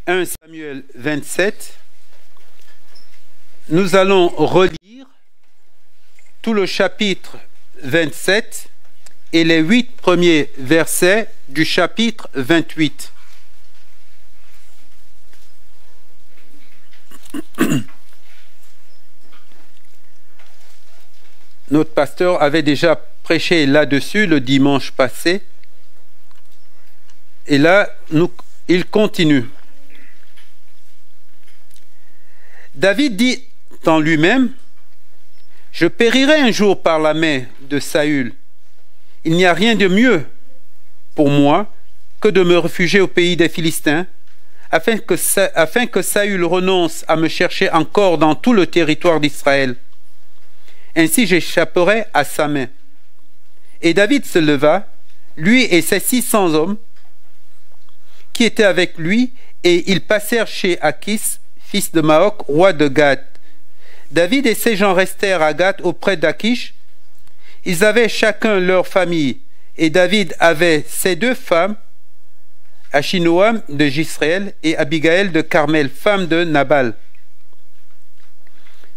1 Samuel 27, nous allons relire tout le chapitre 27 et les 8 premiers versets du chapitre 28. Notre pasteur avait déjà prêché là-dessus le dimanche passé. Et là, il continue. David dit en lui-même, « Je périrai un jour par la main de Saül. Il n'y a rien de mieux pour moi que de me réfugier au pays des Philistins, afin que Saül renonce à me chercher encore dans tout le territoire d'Israël. Ainsi j'échapperai à sa main. » Et David se leva, lui et ses 600 hommes qui étaient avec lui, et ils passèrent chez Achis, fils de Maoc, roi de Gath. David et ses gens restèrent à Gath auprès d'Achish. Ils avaient chacun leur famille, et David avait ses 2 femmes, Achinoam de Jisraël et Abigaël de Carmel, femme de Nabal.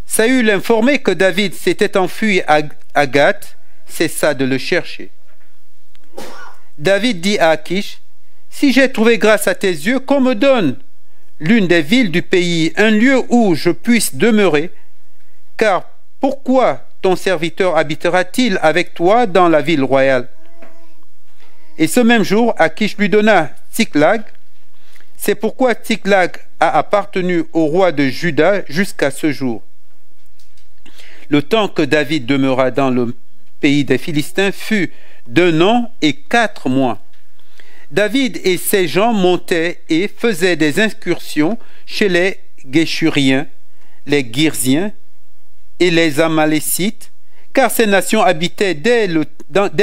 Saül, informé que David s'était enfui à Gath, cessa de le chercher. David dit à Achish, « Si j'ai trouvé grâce à tes yeux, qu'on me donne l'une des villes du pays, un lieu où je puisse demeurer, car pourquoi ton serviteur habitera-t-il avec toi dans la ville royale ?» Et ce même jour, Achish lui donna Tsiklag. C'est pourquoi Tsiklag a appartenu au roi de Juda jusqu'à ce jour. Le temps que David demeura dans le pays des Philistins fut d'1 an et 4 mois. David et ses gens montaient et faisaient des incursions chez les Géshuriens, les Girziens et les Amalécites, car ces nations habitaient dès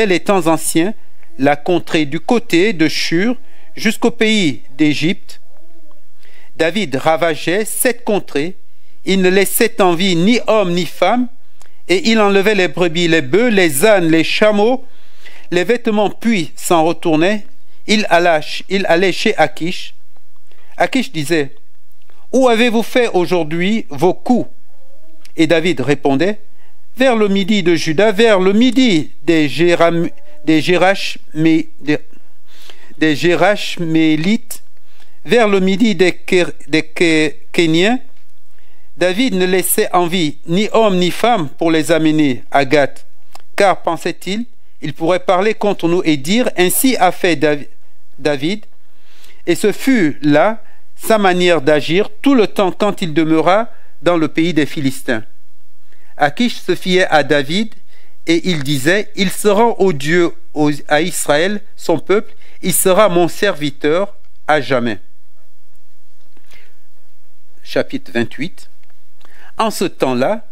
les temps anciens la contrée du côté de Shur jusqu'au pays d'Égypte. David ravageait cette contrée, il ne laissait en vie ni homme ni femme, et il enlevait les brebis, les bœufs, les ânes, les chameaux, les vêtements, puis s'en retournait. Il allait chez Achish. Achish disait, « Où avez-vous fait aujourd'hui vos coups ?» Et David répondait, « Vers le midi de Juda, vers le midi des Gérachmélites, vers le midi des Kéniens. » David ne laissait en vie ni homme ni femme pour les amener à Gath, car, pensait-il, il pourrait parler contre nous et dire, « Ainsi a fait David. » Et ce fut là sa manière d'agir tout le temps quand il demeura dans le pays des Philistins. Achish se fiait à David et il disait, « Il se rend au Dieu à Israël, son peuple, il sera mon serviteur à jamais. » Chapitre 28. En ce temps-là,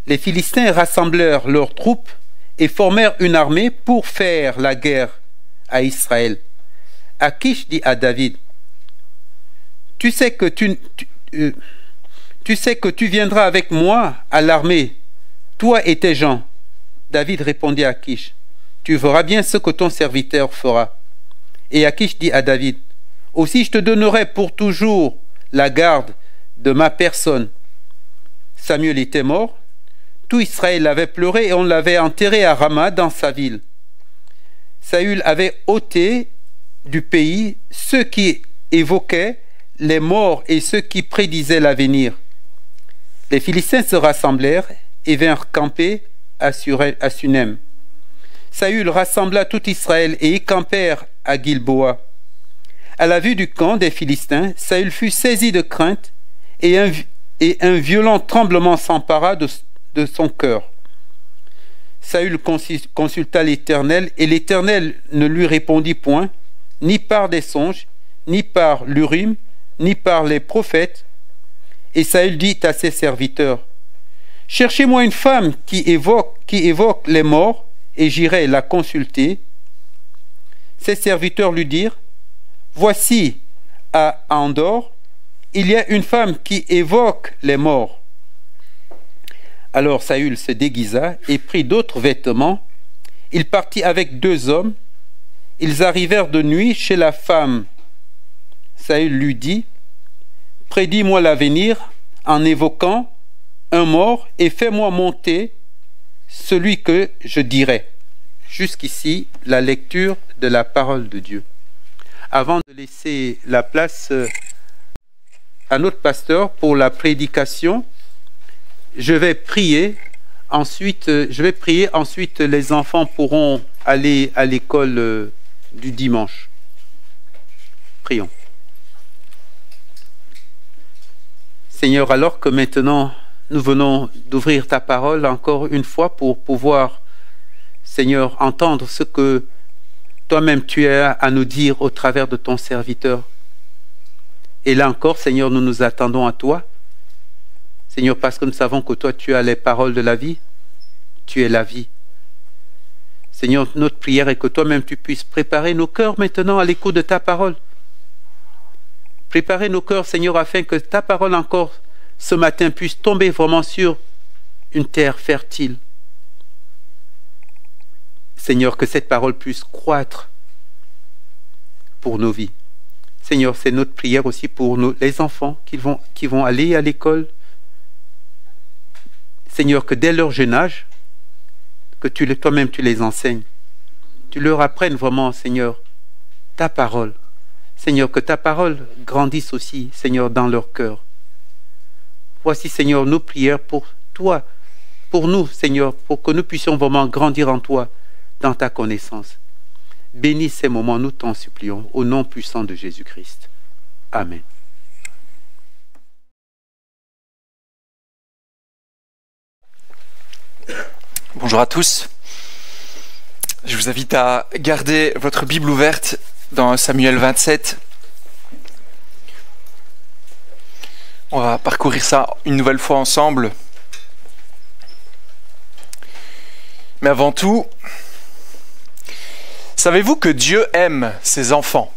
les Philistins rassemblèrent leurs troupes et formèrent une armée pour faire la guerre à Israël. Achish dit à David, « Tu sais que tu viendras avec moi à l'armée, toi et tes gens. » David répondit à Achish, « Tu verras bien ce que ton serviteur fera. » Et Achish dit à David, « Aussi je te donnerai pour toujours la garde de ma personne. » Samuel était mort, tout Israël l'avait pleuré et on l'avait enterré à Rama dans sa ville. Saül avait ôté du pays ceux qui évoquaient les morts et ceux qui prédisaient l'avenir. Les Philistins se rassemblèrent et vinrent camper à Sunem. Saül rassembla tout Israël et y campèrent à Gilboa. À la vue du camp des Philistins, Saül fut saisi de crainte et un violent tremblement s'empara de son cœur. Saül consulta l'Éternel, et l'Éternel ne lui répondit point, ni par des songes, ni par l'Urim, ni par les prophètes. Et Saül dit à ses serviteurs, « Cherchez-moi une femme qui évoque les morts, et j'irai la consulter. » Ses serviteurs lui dirent, « Voici, à Endor, il y a une femme qui évoque les morts. » Alors Saül se déguisa et prit d'autres vêtements. Il partit avec 2 hommes. Ils arrivèrent de nuit chez la femme. Saül lui dit, prédis-moi l'avenir en évoquant un mort et fais-moi monter celui que je dirai. Jusqu'ici, la lecture de la parole de Dieu. Avant de laisser la place à notre pasteur pour la prédication, je vais prier. Ensuite, ensuite les enfants pourront aller à l'école du dimanche. Prions. Seigneur, alors que maintenant nous venons d'ouvrir ta parole encore une fois pour pouvoir, Seigneur, entendre ce que toi-même tu as à nous dire au travers de ton serviteur. Et là encore, Seigneur, nous nous attendons à toi. Seigneur, parce que nous savons que toi, tu as les paroles de la vie. Tu es la vie. Seigneur, notre prière est que toi-même tu puisses préparer nos cœurs maintenant à l'écoute de ta parole. Préparer nos cœurs, Seigneur, afin que ta parole encore ce matin puisse tomber vraiment sur une terre fertile. Seigneur, que cette parole puisse croître pour nos vies. Seigneur, c'est notre prière aussi pour les enfants qui vont aller à l'école. Seigneur, que dès leur jeune âge, que toi-même tu les enseignes. Tu leur apprennes vraiment, Seigneur, ta parole. Seigneur, que ta parole grandisse aussi, Seigneur, dans leur cœur. Voici, Seigneur, nos prières pour toi, pour nous, Seigneur, pour que nous puissions vraiment grandir en toi, dans ta connaissance. Bénis ces moments, nous t'en supplions, au nom puissant de Jésus-Christ. Amen. Bonjour à tous. Je vous invite à garder votre Bible ouverte dans Samuel 27. On va parcourir ça une nouvelle fois ensemble. Mais avant tout, savez-vous que Dieu aime ses enfants?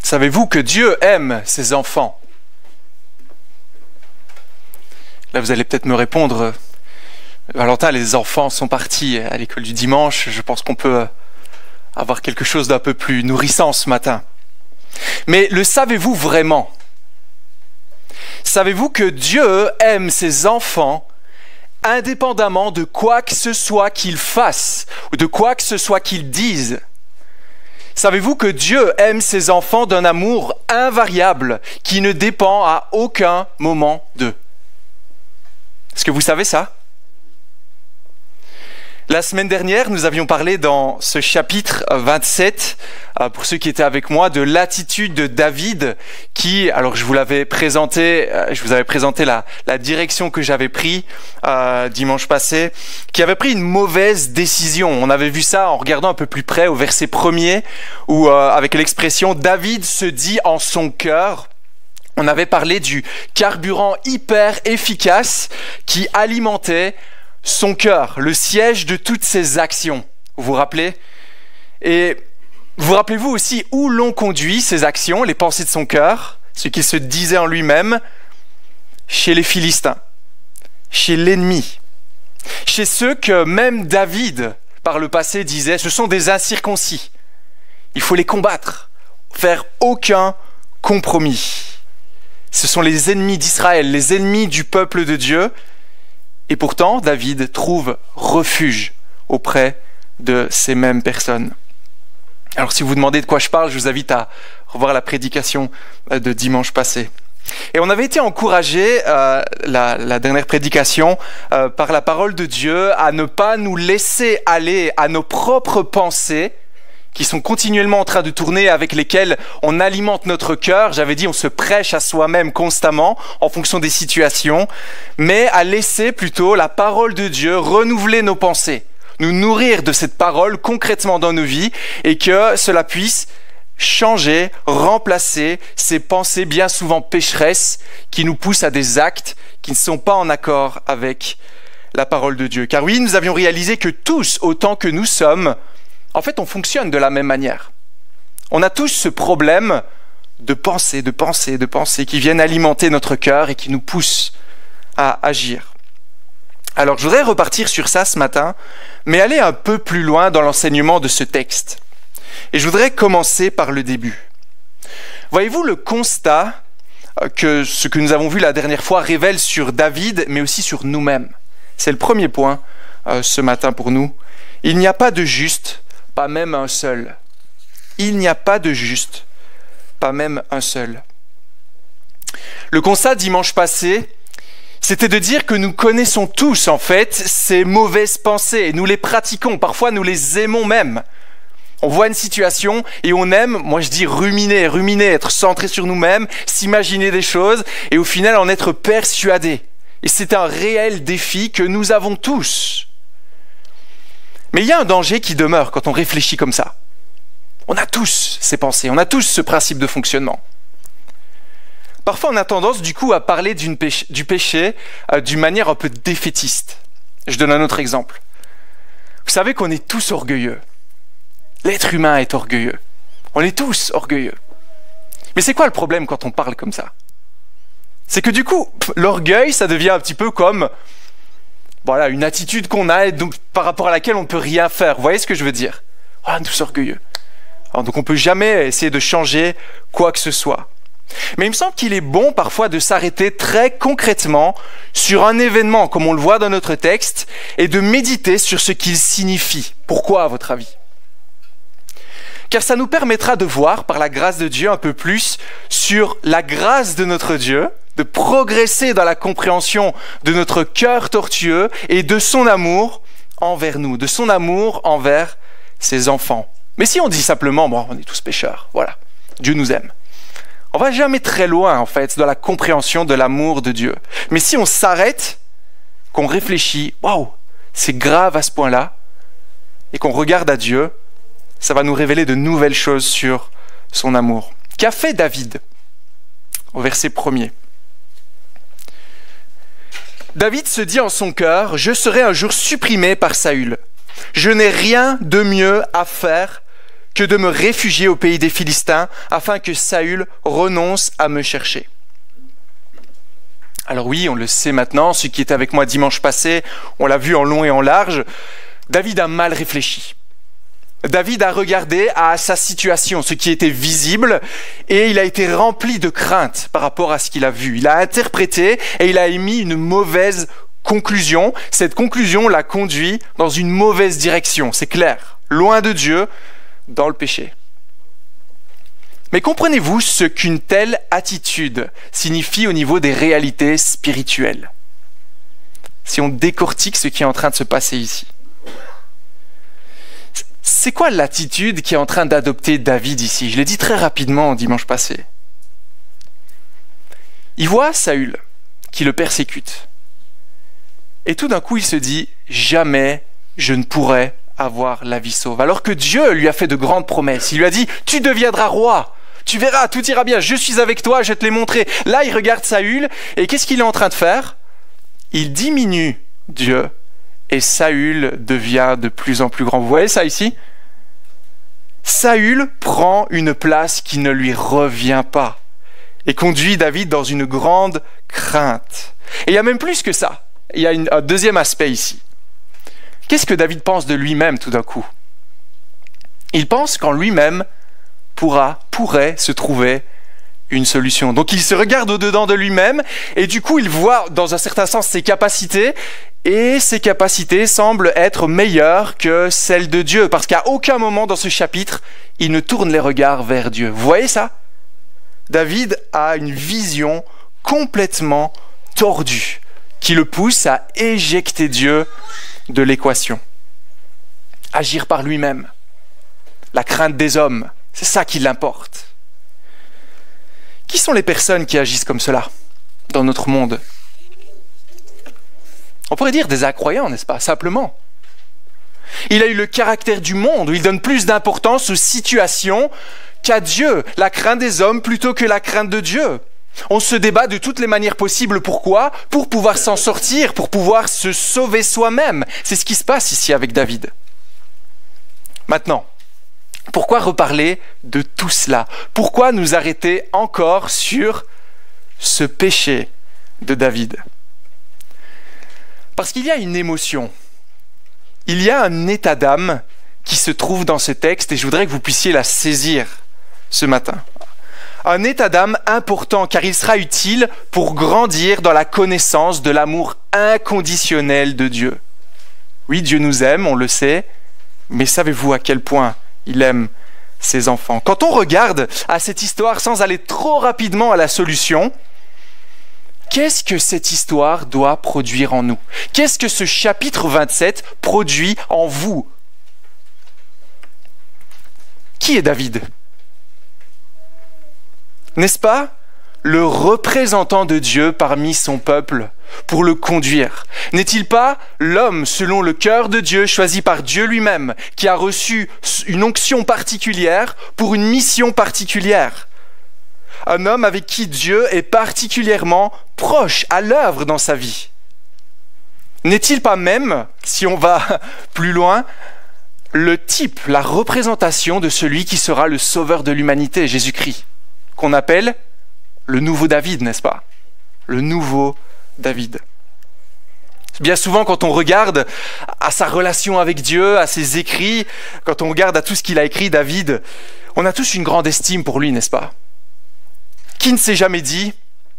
Savez-vous que Dieu aime ses enfants? Là, vous allez peut-être me répondre, Valentin, les enfants sont partis à l'école du dimanche. Je pense qu'on peut avoir quelque chose d'un peu plus nourrissant ce matin. Mais le savez-vous vraiment? Savez-vous que Dieu aime ses enfants indépendamment de quoi que ce soit qu'ils fassent ou de quoi que ce soit qu'ils disent? Savez-vous que Dieu aime ses enfants d'un amour invariable qui ne dépend à aucun moment d'eux? Est-ce que vous savez ça? La semaine dernière, nous avions parlé dans ce chapitre 27, pour ceux qui étaient avec moi, de l'attitude de David qui, alors je vous avais présenté la direction que j'avais prise dimanche passé, qui avait pris une mauvaise décision. On avait vu ça en regardant un peu plus près au verset 1er, où avec l'expression « David se dit en son cœur », on avait parlé du carburant hyper efficace qui alimentait son cœur, le siège de toutes ses actions. Vous vous rappelez? Et vous rappelez-vous aussi où l'on conduit ces actions, les pensées de son cœur, ce qu'il se disait en lui-même? Chez les Philistins, chez l'ennemi, chez ceux que même David, par le passé, disait, ce sont des incirconcis. Il faut les combattre, faire aucun compromis. Ce sont les ennemis d'Israël, les ennemis du peuple de Dieu. Et pourtant, David trouve refuge auprès de ces mêmes personnes. Alors, si vous vous demandez de quoi je parle, je vous invite à revoir la prédication de dimanche passé. Et on avait été encouragé, la dernière prédication, par la parole de Dieu, à ne pas nous laisser aller à nos propres pensées, qui sont continuellement en train de tourner, avec lesquels on alimente notre cœur. J'avais dit, on se prêche à soi-même constamment en fonction des situations, mais à laisser plutôt la parole de Dieu renouveler nos pensées, nous nourrir de cette parole concrètement dans nos vies, et que cela puisse changer, remplacer ces pensées bien souvent pécheresses qui nous poussent à des actes qui ne sont pas en accord avec la parole de Dieu. Car oui, nous avions réalisé que tous, autant que nous sommes, en fait, on fonctionne de la même manière. On a tous ce problème de pensée qui viennent alimenter notre cœur et qui nous poussent à agir. Alors, je voudrais repartir sur ça ce matin, mais aller un peu plus loin dans l'enseignement de ce texte. Et je voudrais commencer par le début. Voyez-vous, le constat que ce que nous avons vu la dernière fois révèle sur David, mais aussi sur nous-mêmes. C'est le premier point ce matin pour nous. Il n'y a pas de juste, pas même un seul. Il n'y a pas de juste, pas même un seul. Le constat dimanche passé, c'était de dire que nous connaissons tous en fait ces mauvaises pensées et nous les pratiquons, parfois nous les aimons même. On voit une situation et on aime, moi je dis ruminer, être centré sur nous-mêmes, s'imaginer des choses et au final en être persuadé. Et c'est un réel défi que nous avons tous. Mais il y a un danger qui demeure quand on réfléchit comme ça. On a tous ces pensées, on a tous ce principe de fonctionnement. Parfois on a tendance du coup à parler du péché d'une manière un peu défaitiste. Je donne un autre exemple. Vous savez qu'on est tous orgueilleux. L'être humain est orgueilleux. On est tous orgueilleux. Mais c'est quoi le problème quand on parle comme ça? C'est que du coup, l'orgueil, ça devient un petit peu comme voilà, une attitude qu'on a et donc, par rapport à laquelle on ne peut rien faire. Vous voyez ce que je veux dire? Oh, on est tous orgueilleux. Alors, donc on ne peut jamais essayer de changer quoi que ce soit. Mais il me semble qu'il est bon parfois de s'arrêter très concrètement sur un événement, comme on le voit dans notre texte, et de méditer sur ce qu'il signifie. Pourquoi, à votre avis? Car ça nous permettra de voir, par la grâce de Dieu, un peu plus sur la grâce de notre Dieu, de progresser dans la compréhension de notre cœur tortueux et de son amour envers nous, de son amour envers ses enfants. Mais si on dit simplement, bon, on est tous pécheurs, voilà, Dieu nous aime. On va jamais très loin, en fait, dans la compréhension de l'amour de Dieu. Mais si on s'arrête, qu'on réfléchit, waouh, c'est grave à ce point-là, et qu'on regarde à Dieu, ça va nous révéler de nouvelles choses sur son amour. Qu'a fait David? Au verset 1er. David se dit en son cœur, « Je serai un jour supprimé par Saül. Je n'ai rien de mieux à faire que de me réfugier au pays des Philistins afin que Saül renonce à me chercher. » Alors oui, on le sait maintenant, ceux qui étaient avec moi dimanche passé, on l'a vu en long et en large, David a mal réfléchi. David a regardé à sa situation, ce qui était visible, et il a été rempli de crainte par rapport à ce qu'il a vu. Il a interprété et il a émis une mauvaise conclusion. Cette conclusion l'a conduit dans une mauvaise direction, c'est clair, loin de Dieu, dans le péché. Mais comprenez-vous ce qu'une telle attitude signifie au niveau des réalités spirituelles? Si on décortique ce qui est en train de se passer ici. C'est quoi l'attitude qui est en train d'adopter David ici? Je l'ai dit très rapidement dimanche passé. Il voit Saül qui le persécute. Et tout d'un coup, il se dit « Jamais je ne pourrai avoir la vie sauve. » Alors que Dieu lui a fait de grandes promesses. Il lui a dit « Tu deviendras roi. Tu verras, tout ira bien. Je suis avec toi, je te l'ai montré. » Là, il regarde Saül et qu'est-ce qu'il est en train de faire? Il diminue Dieu. Et Saül devient de plus en plus grand. Vous voyez ça ici? Saül prend une place qui ne lui revient pas et conduit David dans une grande crainte. Et il y a même plus que ça. Il y a un deuxième aspect ici. Qu'est-ce que David pense de lui-même tout d'un coup? Il pense qu'en lui-même pourrait se trouver une solution. Donc il se regarde au-dedans de lui-même et du coup il voit dans un certain sens ses capacités. Et ses capacités semblent être meilleures que celles de Dieu, parce qu'à aucun moment dans ce chapitre, il ne tourne les regards vers Dieu. Vous voyez ça? David a une vision complètement tordue, qui le pousse à éjecter Dieu de l'équation. Agir par lui-même. La crainte des hommes, c'est ça qui l'importe. Qui sont les personnes qui agissent comme cela dans notre monde? On pourrait dire des incroyants, n'est-ce pas? Simplement. Il a eu le caractère du monde, où il donne plus d'importance aux situations qu'à Dieu. La crainte des hommes plutôt que la crainte de Dieu. On se débat de toutes les manières possibles. Pourquoi? Pour pouvoir s'en sortir, pour pouvoir se sauver soi-même. C'est ce qui se passe ici avec David. Maintenant, pourquoi reparler de tout cela? Pourquoi nous arrêter encore sur ce péché de David? Parce qu'il y a une émotion, il y a un état d'âme qui se trouve dans ce texte et je voudrais que vous puissiez la saisir ce matin. Un état d'âme important car il sera utile pour grandir dans la connaissance de l'amour inconditionnel de Dieu. Oui, Dieu nous aime, on le sait, mais savez-vous à quel point il aime ses enfants? Quand on regarde à cette histoire sans aller trop rapidement à la solution, qu'est-ce que cette histoire doit produire en nous? Qu'est-ce que ce chapitre 27 produit en vous? Qui est David? N'est-ce pas le représentant de Dieu parmi son peuple pour le conduire? N'est-il pas l'homme selon le cœur de Dieu, choisi par Dieu lui-même, qui a reçu une onction particulière pour une mission particulière? Un homme avec qui Dieu est particulièrement proche, à l'œuvre dans sa vie. N'est-il pas même, si on va plus loin, le type, la représentation de celui qui sera le sauveur de l'humanité, Jésus-Christ, qu'on appelle le nouveau David, n'est-ce pas? Le nouveau David. Bien souvent, quand on regarde à sa relation avec Dieu, à ses écrits, quand on regarde à tout ce qu'il a écrit, David, on a tous une grande estime pour lui, n'est-ce pas? Qui ne s'est jamais dit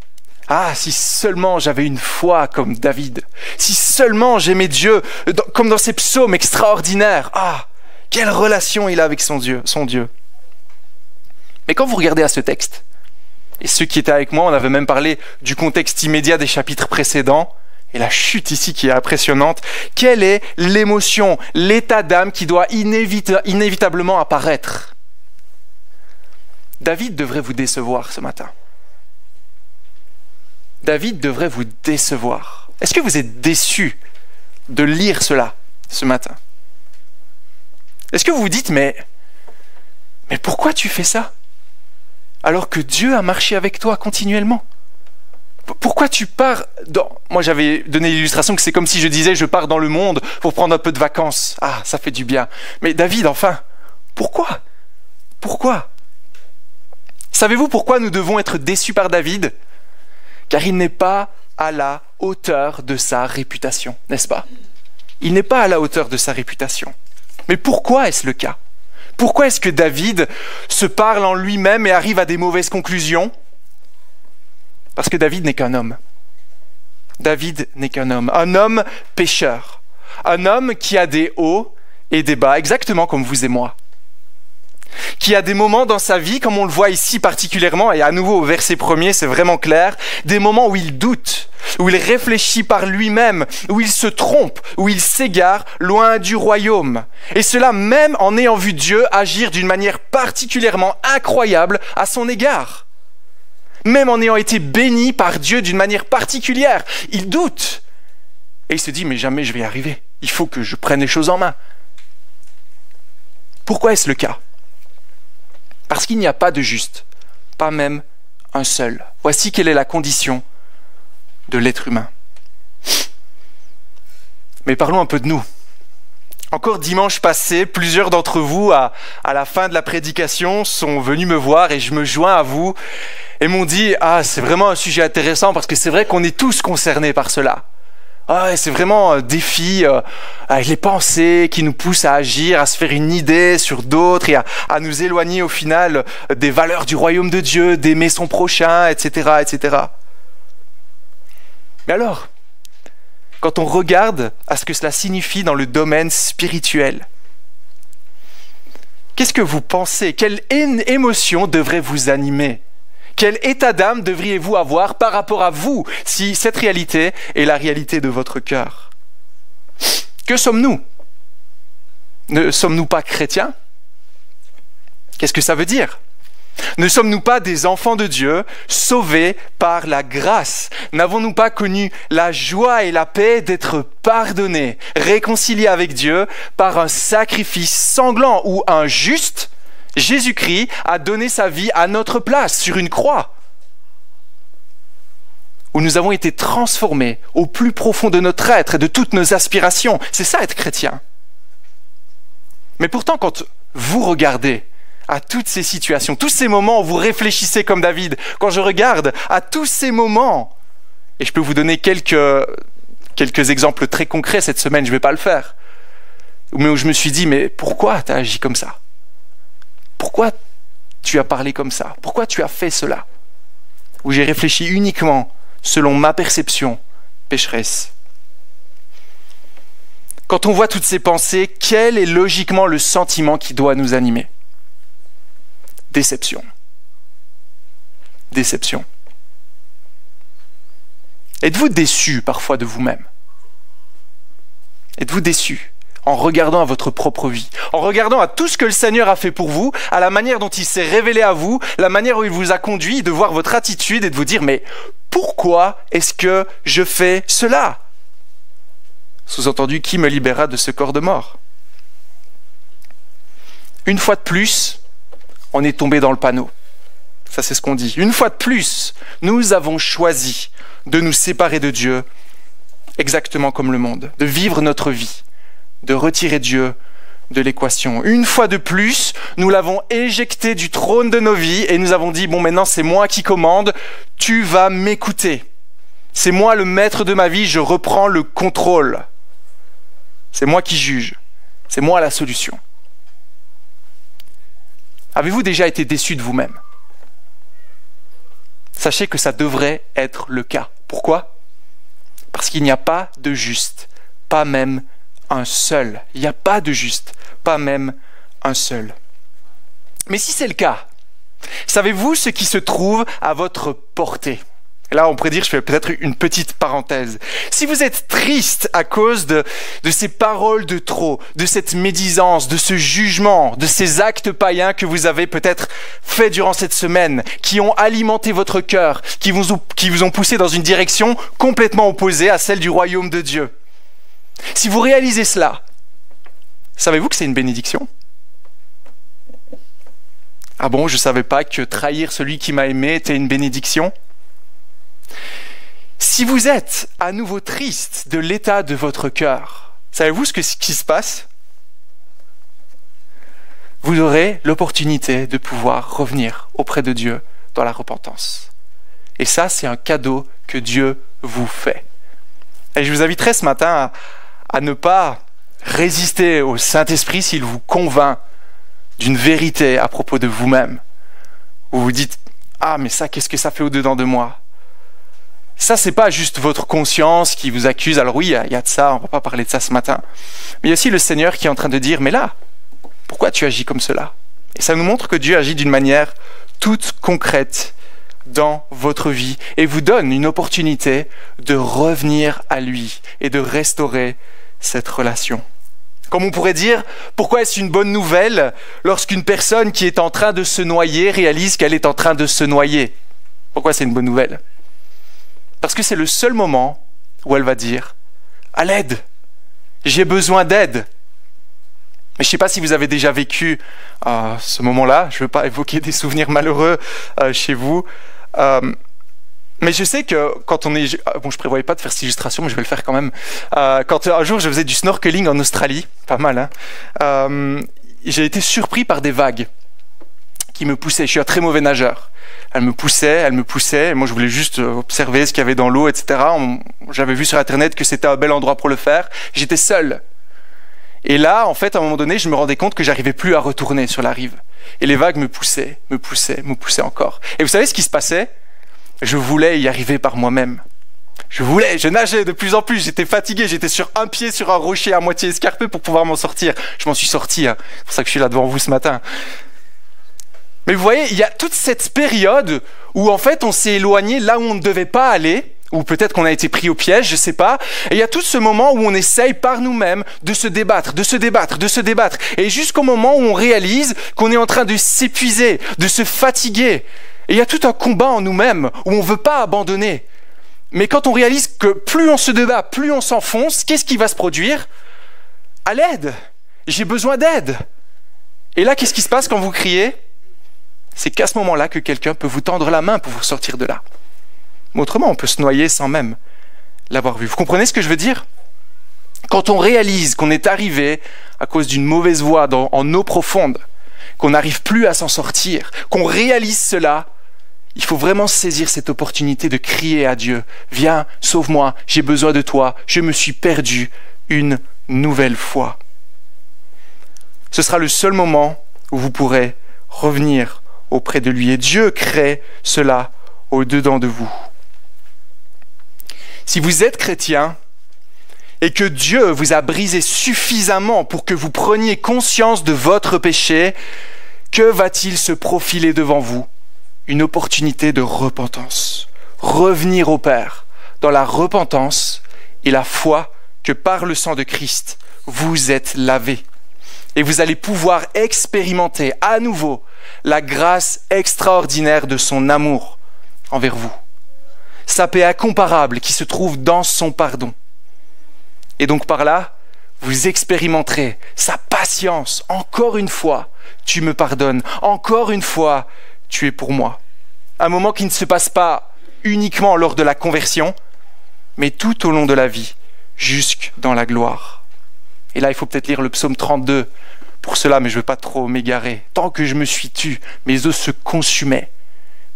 « Ah, si seulement j'avais une foi comme David, si seulement j'aimais Dieu, comme dans ces psaumes extraordinaires, ah, quelle relation il a avec son Dieu. » Mais quand vous regardez à ce texte, et ceux qui étaient avec moi, on avait même parlé du contexte immédiat des chapitres précédents, et la chute ici qui est impressionnante, quelle est l'émotion, l'état d'âme qui doit inévitablement apparaître? David devrait vous décevoir ce matin. David devrait vous décevoir. Est-ce que vous êtes déçus de lire cela ce matin? Est-ce que vous vous dites, mais pourquoi tu fais ça? Alors que Dieu a marché avec toi continuellement. Pourquoi tu pars dans... Moi j'avais donné l'illustration que c'est comme si je disais je pars dans le monde pour prendre un peu de vacances. Ah, ça fait du bien. Mais David, enfin, pourquoi? Savez-vous pourquoi nous devons être déçus par David? Car il n'est pas à la hauteur de sa réputation, n'est-ce pas? Il n'est pas à la hauteur de sa réputation. Mais pourquoi est-ce le cas? Pourquoi est-ce que David se parle en lui-même et arrive à des mauvaises conclusions? Parce que David n'est qu'un homme. David n'est qu'un homme. Un homme pécheur. Un homme qui a des hauts et des bas, exactement comme vous et moi. Qui a des moments dans sa vie, comme on le voit ici particulièrement, et à nouveau au verset 1er, c'est vraiment clair, des moments où il doute, où il réfléchit par lui-même, où il se trompe, où il s'égare loin du royaume. Et cela même en ayant vu Dieu agir d'une manière particulièrement incroyable à son égard. Même en ayant été béni par Dieu d'une manière particulière, il doute. Et il se dit, mais jamais je vais y arriver. Il faut que je prenne les choses en main. Pourquoi est-ce le cas? Parce qu'il n'y a pas de juste, pas même un seul. Voici quelle est la condition de l'être humain. Mais parlons un peu de nous. Encore dimanche passé, plusieurs d'entre vous, à la fin de la prédication, sont venus me voir et je me joins à vous et m'ont dit « Ah, c'est vraiment un sujet intéressant parce que c'est vrai qu'on est tous concernés par cela. » Ah, c'est vraiment un défi avec les pensées qui nous poussent à agir, à se faire une idée sur d'autres et à nous éloigner au final des valeurs du royaume de Dieu, d'aimer son prochain, etc., etc. Mais alors, quand on regarde à ce que cela signifie dans le domaine spirituel, qu'est-ce que vous pensez? Quelle émotion devrait vous animer? Quel état d'âme devriez-vous avoir par rapport à vous si cette réalité est la réalité de votre cœur? Que sommes-nous? Ne sommes-nous pas chrétiens? Qu'est-ce que ça veut dire? Ne sommes-nous pas des enfants de Dieu, sauvés par la grâce? N'avons-nous pas connu la joie et la paix d'être pardonnés, réconciliés avec Dieu par un sacrifice sanglant où un juste, Jésus-Christ, a donné sa vie à notre place sur une croix, où nous avons été transformés au plus profond de notre être et de toutes nos aspirations. C'est ça être chrétien. Mais pourtant, quand vous regardez à toutes ces situations, tous ces moments où vous réfléchissez comme David, quand je regarde à tous ces moments, et je peux vous donner quelques exemples très concrets cette semaine, je ne vais pas le faire, mais où je me suis dit, mais pourquoi tu as agi comme ça? Pourquoi tu as parlé comme ça? Pourquoi tu as fait cela? Ou j'ai réfléchi uniquement selon ma perception pécheresse? Quand on voit toutes ces pensées, quel est logiquement le sentiment qui doit nous animer? Déception. Déception. Êtes-vous déçu parfois de vous-même? Êtes-vous déçu en regardant à votre propre vie, en regardant à tout ce que le Seigneur a fait pour vous, à la manière dont il s'est révélé à vous, la manière où il vous a conduit, de voir votre attitude et de vous dire, mais pourquoi est-ce que je fais cela? Sous-entendu, qui me libérera de ce corps de mort? Une fois de plus, on est tombé dans le panneau. Ça, c'est ce qu'on dit. Une fois de plus, nous avons choisi de nous séparer de Dieu, exactement comme le monde, de vivre notre vie, de retirer Dieu de l'équation. Une fois de plus, nous l'avons éjecté du trône de nos vies et nous avons dit, bon, maintenant c'est moi qui commande, tu vas m'écouter. C'est moi le maître de ma vie, je reprends le contrôle. C'est moi qui juge. C'est moi la solution. Avez-vous déjà été déçu de vous-même? Sachez que ça devrait être le cas. Pourquoi? Parce qu'il n'y a pas de juste, pas même un seul. Il n'y a pas de juste, pas même un seul. Mais si c'est le cas, savez-vous ce qui se trouve à votre portée? Et là, on pourrait dire, je fais peut-être une petite parenthèse. Si vous êtes triste à cause de ces paroles de trop, de cette médisance, de ce jugement, de ces actes païens que vous avez peut-être fait durant cette semaine, qui ont alimenté votre cœur, qui vous ont poussé dans une direction complètement opposée à celle du royaume de Dieu. Si vous réalisez cela, savez-vous que c'est une bénédiction? Ah bon, je ne savais pas que trahir celui qui m'a aimé était une bénédiction? Si vous êtes à nouveau triste de l'état de votre cœur, savez-vous ce qui se passe? Vous aurez l'opportunité de pouvoir revenir auprès de Dieu dans la repentance. Et ça, c'est un cadeau que Dieu vous fait. Et je vous inviterai ce matin à ne pas résister au Saint-Esprit s'il vous convainc d'une vérité à propos de vous-même. Où vous dites, ah mais ça, qu'est-ce que ça fait au-dedans de moi? Ça, c'est pas juste votre conscience qui vous accuse. Alors oui, il y a de ça, on va pas parler de ça ce matin. Mais il y a aussi le Seigneur qui est en train de dire, mais là, pourquoi tu agis comme cela? Et ça nous montre que Dieu agit d'une manière toute concrète dans votre vie et vous donne une opportunité de revenir à lui et de restaurer cette relation. Comme on pourrait dire, pourquoi est-ce une bonne nouvelle lorsqu'une personne qui est en train de se noyer réalise qu'elle est en train de se noyer? Pourquoi c'est une bonne nouvelle? Parce que c'est le seul moment où elle va dire « À l'aide, j'ai besoin d'aide ». Mais je ne sais pas si vous avez déjà vécu ce moment-là. Je ne veux pas évoquer des souvenirs malheureux chez vous. Mais je sais que quand on est... Bon, je ne prévoyais pas de faire cette illustration, mais je vais le faire quand même. Quand un jour, je faisais du snorkeling en Australie, pas mal, hein, j'ai été surpris par des vagues qui me poussaient. Je suis un très mauvais nageur. Elle me poussait, et moi je voulais juste observer ce qu'il y avait dans l'eau, etc. J'avais vu sur Internet que c'était un bel endroit pour le faire. J'étais seul. Et là, en fait, à un moment donné, je me rendais compte que j'arrivais plus à retourner sur la rive. Et les vagues me poussaient encore. Et vous savez ce qui se passait? Je voulais y arriver par moi-même. Je nageais de plus en plus, j'étais fatigué, j'étais sur un pied sur un rocher à moitié escarpé pour pouvoir m'en sortir. Je m'en suis sorti, hein. C'est pour ça que je suis là devant vous ce matin. Mais vous voyez, il y a toute cette période où en fait on s'est éloigné là où on ne devait pas aller, ou peut-être qu'on a été pris au piège, je ne sais pas. Et il y a tout ce moment où on essaye par nous-mêmes de se débattre. Et jusqu'au moment où on réalise qu'on est en train de s'épuiser, de se fatiguer. Et il y a tout un combat en nous-mêmes où on ne veut pas abandonner. Mais quand on réalise que plus on se débat, plus on s'enfonce, qu'est-ce qui va se produire? À l'aide! J'ai besoin d'aide! Et là, qu'est-ce qui se passe quand vous criez? C'est qu'à ce moment-là que quelqu'un peut vous tendre la main pour vous sortir de là. Mais autrement, on peut se noyer sans même l'avoir vu. Vous comprenez ce que je veux dire? Quand on réalise qu'on est arrivé à cause d'une mauvaise voie en eau profonde, qu'on n'arrive plus à s'en sortir, qu'on réalise cela, il faut vraiment saisir cette opportunité de crier à Dieu. Viens, sauve-moi, j'ai besoin de toi, je me suis perdu une nouvelle fois. Ce sera le seul moment où vous pourrez revenir auprès de lui. Et Dieu crée cela au-dedans de vous. Si vous êtes chrétien et que Dieu vous a brisé suffisamment pour que vous preniez conscience de votre péché, que va-t-il se profiler devant vous? Une opportunité de repentance. Revenir au Père dans la repentance et la foi que par le sang de Christ, vous êtes lavés. Et vous allez pouvoir expérimenter à nouveau la grâce extraordinaire de son amour envers vous. Sa paix incomparable qui se trouve dans son pardon. Et donc par là, vous expérimenterez sa patience. Encore une fois, tu me pardonnes. Encore une fois, tu es pour moi. Un moment qui ne se passe pas uniquement lors de la conversion, mais tout au long de la vie, jusque dans la gloire. Et là, il faut peut-être lire le psaume 32 pour cela, mais je ne veux pas trop m'égarer. Tant que je me suis tu, mes os se consumaient.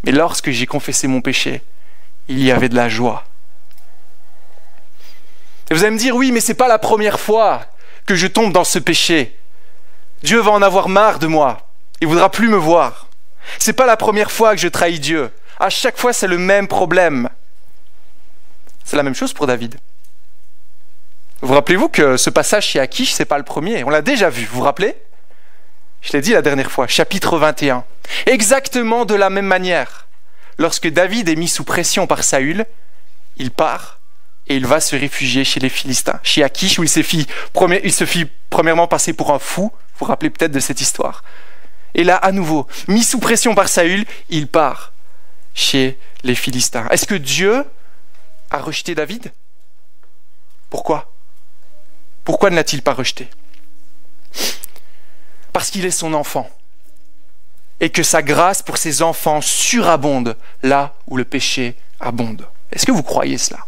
Mais lorsque j'ai confessé mon péché, il y avait de la joie. Et vous allez me dire, oui, mais ce n'est pas la première fois que je tombe dans ce péché. Dieu va en avoir marre de moi. Il ne voudra plus me voir. Ce n'est pas la première fois que je trahis Dieu. À chaque fois, c'est le même problème. C'est la même chose pour David. Vous rappelez-vous que ce passage chez Akish, ce n'est pas le premier. On l'a déjà vu, vous vous rappelez? Je l'ai dit la dernière fois, chapitre 21. Exactement de la même manière. Lorsque David est mis sous pression par Saül, il part et il va se réfugier chez les Philistins. Chez Akish, où il se fit premièrement passer pour un fou. Vous vous rappelez peut-être de cette histoire. Et là, à nouveau, mis sous pression par Saül, il part chez les Philistins. Est-ce que Dieu a rejeté David? Pourquoi? Pourquoi ne l'a-t-il pas rejeté? Parce qu'il est son enfant et que sa grâce pour ses enfants surabonde là où le péché abonde. Est-ce que vous croyez cela?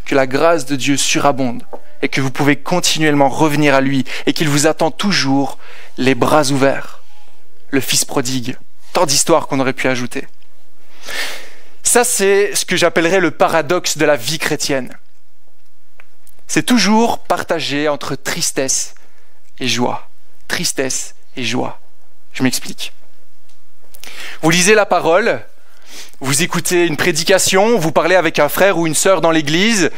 Que la grâce de Dieu surabonde et que vous pouvez continuellement revenir à lui et qu'il vous attend toujours les bras ouverts. Le fils prodigue, tant d'histoires qu'on aurait pu ajouter. Ça, c'est ce que j'appellerais le paradoxe de la vie chrétienne. C'est toujours partagé entre tristesse et joie. Tristesse et joie. Je m'explique. Vous lisez la parole, vous écoutez une prédication, vous parlez avec un frère ou une sœur dans l'église,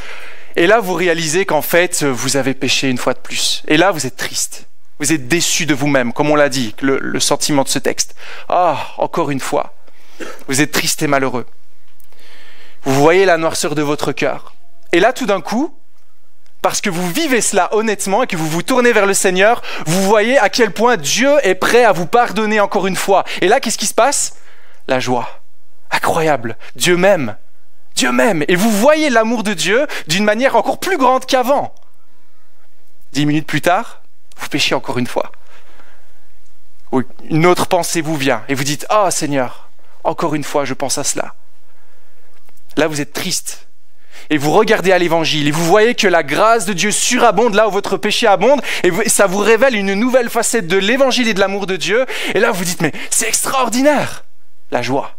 et là vous réalisez qu'en fait, vous avez péché une fois de plus. Et là, vous êtes triste. Vous êtes déçu de vous-même, comme on l'a dit, le sentiment de ce texte. Ah, encore une fois. Vous êtes triste et malheureux. Vous voyez la noirceur de votre cœur. Et là, tout d'un coup, parce que vous vivez cela honnêtement et que vous vous tournez vers le Seigneur, vous voyez à quel point Dieu est prêt à vous pardonner encore une fois. Et là, qu'est-ce qui se passe? La joie. Incroyable. Dieu m'aime. Dieu m'aime. Et vous voyez l'amour de Dieu d'une manière encore plus grande qu'avant. 10 minutes plus tard, vous péchez encore une fois. Ou une autre pensée vous vient et vous dites « Ah Seigneur, encore une fois, je pense à cela. » Là, vous êtes triste. Et vous regardez à l'évangile et vous voyez que la grâce de Dieu surabonde là où votre péché abonde et ça vous révèle une nouvelle facette de l'évangile et de l'amour de Dieu. Et là, vous dites, mais c'est extraordinaire, la joie.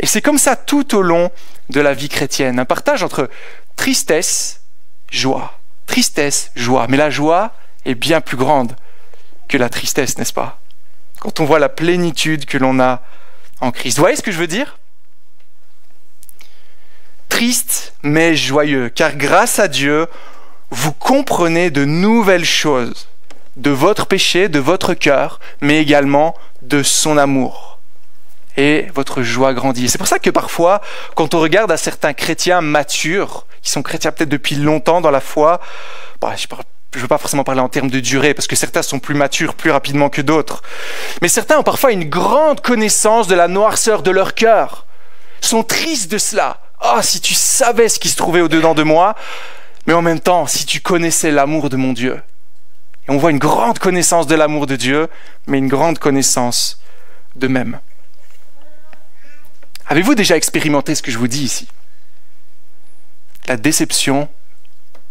Et c'est comme ça tout au long de la vie chrétienne. Un partage entre tristesse, joie. Tristesse, joie. Mais la joie est bien plus grande que la tristesse, n'est-ce pas? Quand on voit la plénitude que l'on a en Christ. Vous voyez ce que je veux dire? Triste mais joyeux, car grâce à Dieu, vous comprenez de nouvelles choses de votre péché, de votre cœur, mais également de son amour. Et votre joie grandit. C'est pour ça que parfois, quand on regarde à certains chrétiens matures, qui sont chrétiens peut-être depuis longtemps dans la foi, je ne veux pas forcément parler en termes de durée, parce que certains sont plus matures plus rapidement que d'autres, mais certains ont parfois une grande connaissance de la noirceur de leur cœur, sont tristes de cela. Ah, si tu savais ce qui se trouvait au-dedans de moi, mais en même temps, si tu connaissais l'amour de mon Dieu. Et on voit une grande connaissance de l'amour de Dieu, mais une grande connaissance d'eux-mêmes. Avez-vous déjà expérimenté ce que je vous dis ici? La déception,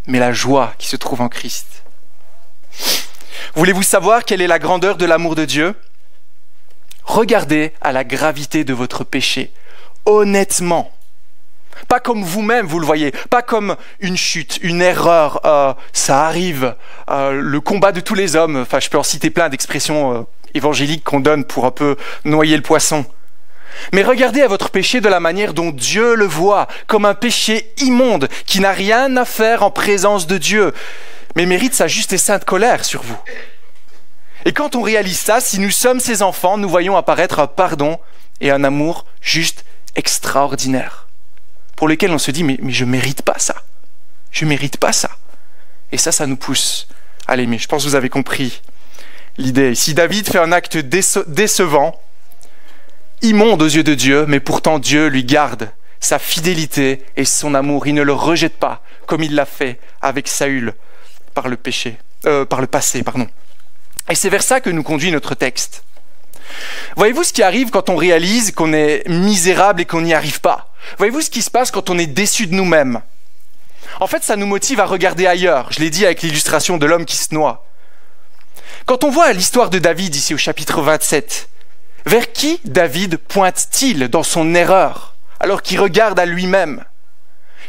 mais la joie qui se trouve en Christ. Voulez-vous savoir quelle est la grandeur de l'amour de Dieu? Regardez à la gravité de votre péché, honnêtement. Pas comme vous-même, vous le voyez, pas comme une chute, une erreur, ça arrive, le combat de tous les hommes, enfin je peux en citer plein d'expressions évangéliques qu'on donne pour un peu noyer le poisson. Mais regardez à votre péché de la manière dont Dieu le voit, comme un péché immonde qui n'a rien à faire en présence de Dieu, mais mérite sa juste et sainte colère sur vous. Et quand on réalise ça, si nous sommes ses enfants, nous voyons apparaître un pardon et un amour juste extraordinaire, pour lesquels on se dit mais je mérite pas ça, je mérite pas ça. Et ça nous pousse à l'aimer. Je pense que vous avez compris l'idée. Si David fait un acte décevant, immonde aux yeux de Dieu, mais pourtant Dieu lui garde sa fidélité et son amour. Il ne le rejette pas, comme il l'a fait avec Saül par le passé. Et c'est vers ça que nous conduit notre texte. Voyez-vous ce qui arrive quand on réalise qu'on est misérable et qu'on n'y arrive pas? Voyez-vous ce qui se passe quand on est déçu de nous-mêmes? En fait, ça nous motive à regarder ailleurs. Je l'ai dit avec l'illustration de l'homme qui se noie. Quand on voit l'histoire de David ici au chapitre 27, vers qui David pointe-t-il dans son erreur, alors qu'il regarde à lui-même?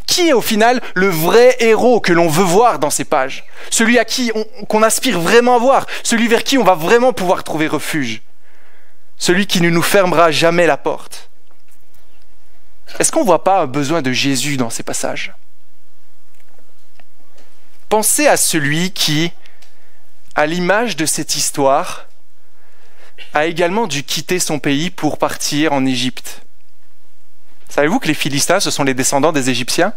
Qui est au final le vrai héros que l'on veut voir dans ces pages? Celui à qui qu'on aspire vraiment à voir, celui vers qui on va vraiment pouvoir trouver refuge, celui qui ne nous fermera jamais la porte. Est-ce qu'on ne voit pas un besoin de Jésus dans ces passages? Pensez à celui qui, à l'image de cette histoire, a également dû quitter son pays pour partir en Égypte. Savez-vous que les Philistins, ce sont les descendants des Égyptiens?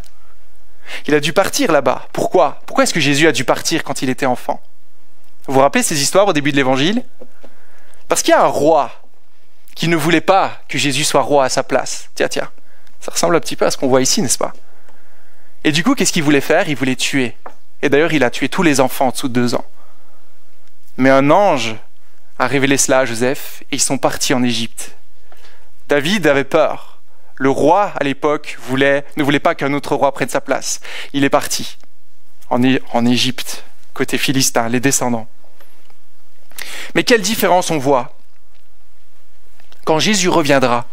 Il a dû partir là-bas. Pourquoi? Pourquoi est-ce que Jésus a dû partir quand il était enfant? Vous vous rappelez ces histoires au début de l'Évangile? Parce qu'il y a un roi qui ne voulait pas que Jésus soit roi à sa place. Tiens, ça ressemble un petit peu à ce qu'on voit ici, n'est-ce pas? Et du coup, qu'est-ce qu'il voulait faire? Il voulait tuer. Et d'ailleurs, il a tué tous les enfants en dessous de 2 ans. Mais un ange a révélé cela à Joseph et ils sont partis en Égypte. David avait peur. Le roi, à l'époque, ne voulait pas qu'un autre roi prenne sa place. Il est parti en Égypte, côté philistin, les descendants. Mais quelle différence on voit quand Jésus reviendra,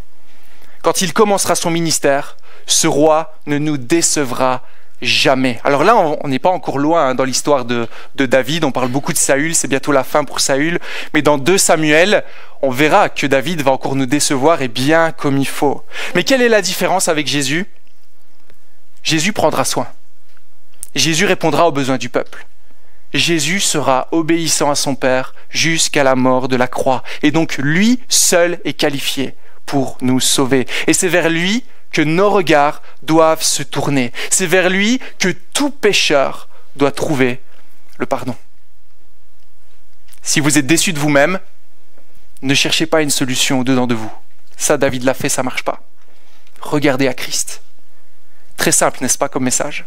quand il commencera son ministère, ce roi ne nous décevra jamais. Alors là, on n'est pas encore loin dans l'histoire de David. On parle beaucoup de Saül, c'est bientôt la fin pour Saül. Mais dans 2 Samuel, on verra que David va encore nous décevoir et bien comme il faut. Mais quelle est la différence avec Jésus? Jésus prendra soin. Jésus répondra aux besoins du peuple. Jésus sera obéissant à son Père jusqu'à la mort de la croix. Et donc lui seul est qualifié pour nous sauver. Et c'est vers lui que nos regards doivent se tourner. C'est vers lui que tout pécheur doit trouver le pardon. Si vous êtes déçu de vous-même, ne cherchez pas une solution au-dedans de vous. Ça, David l'a fait, ça ne marche pas. Regardez à Christ. Très simple, n'est-ce pas, comme message?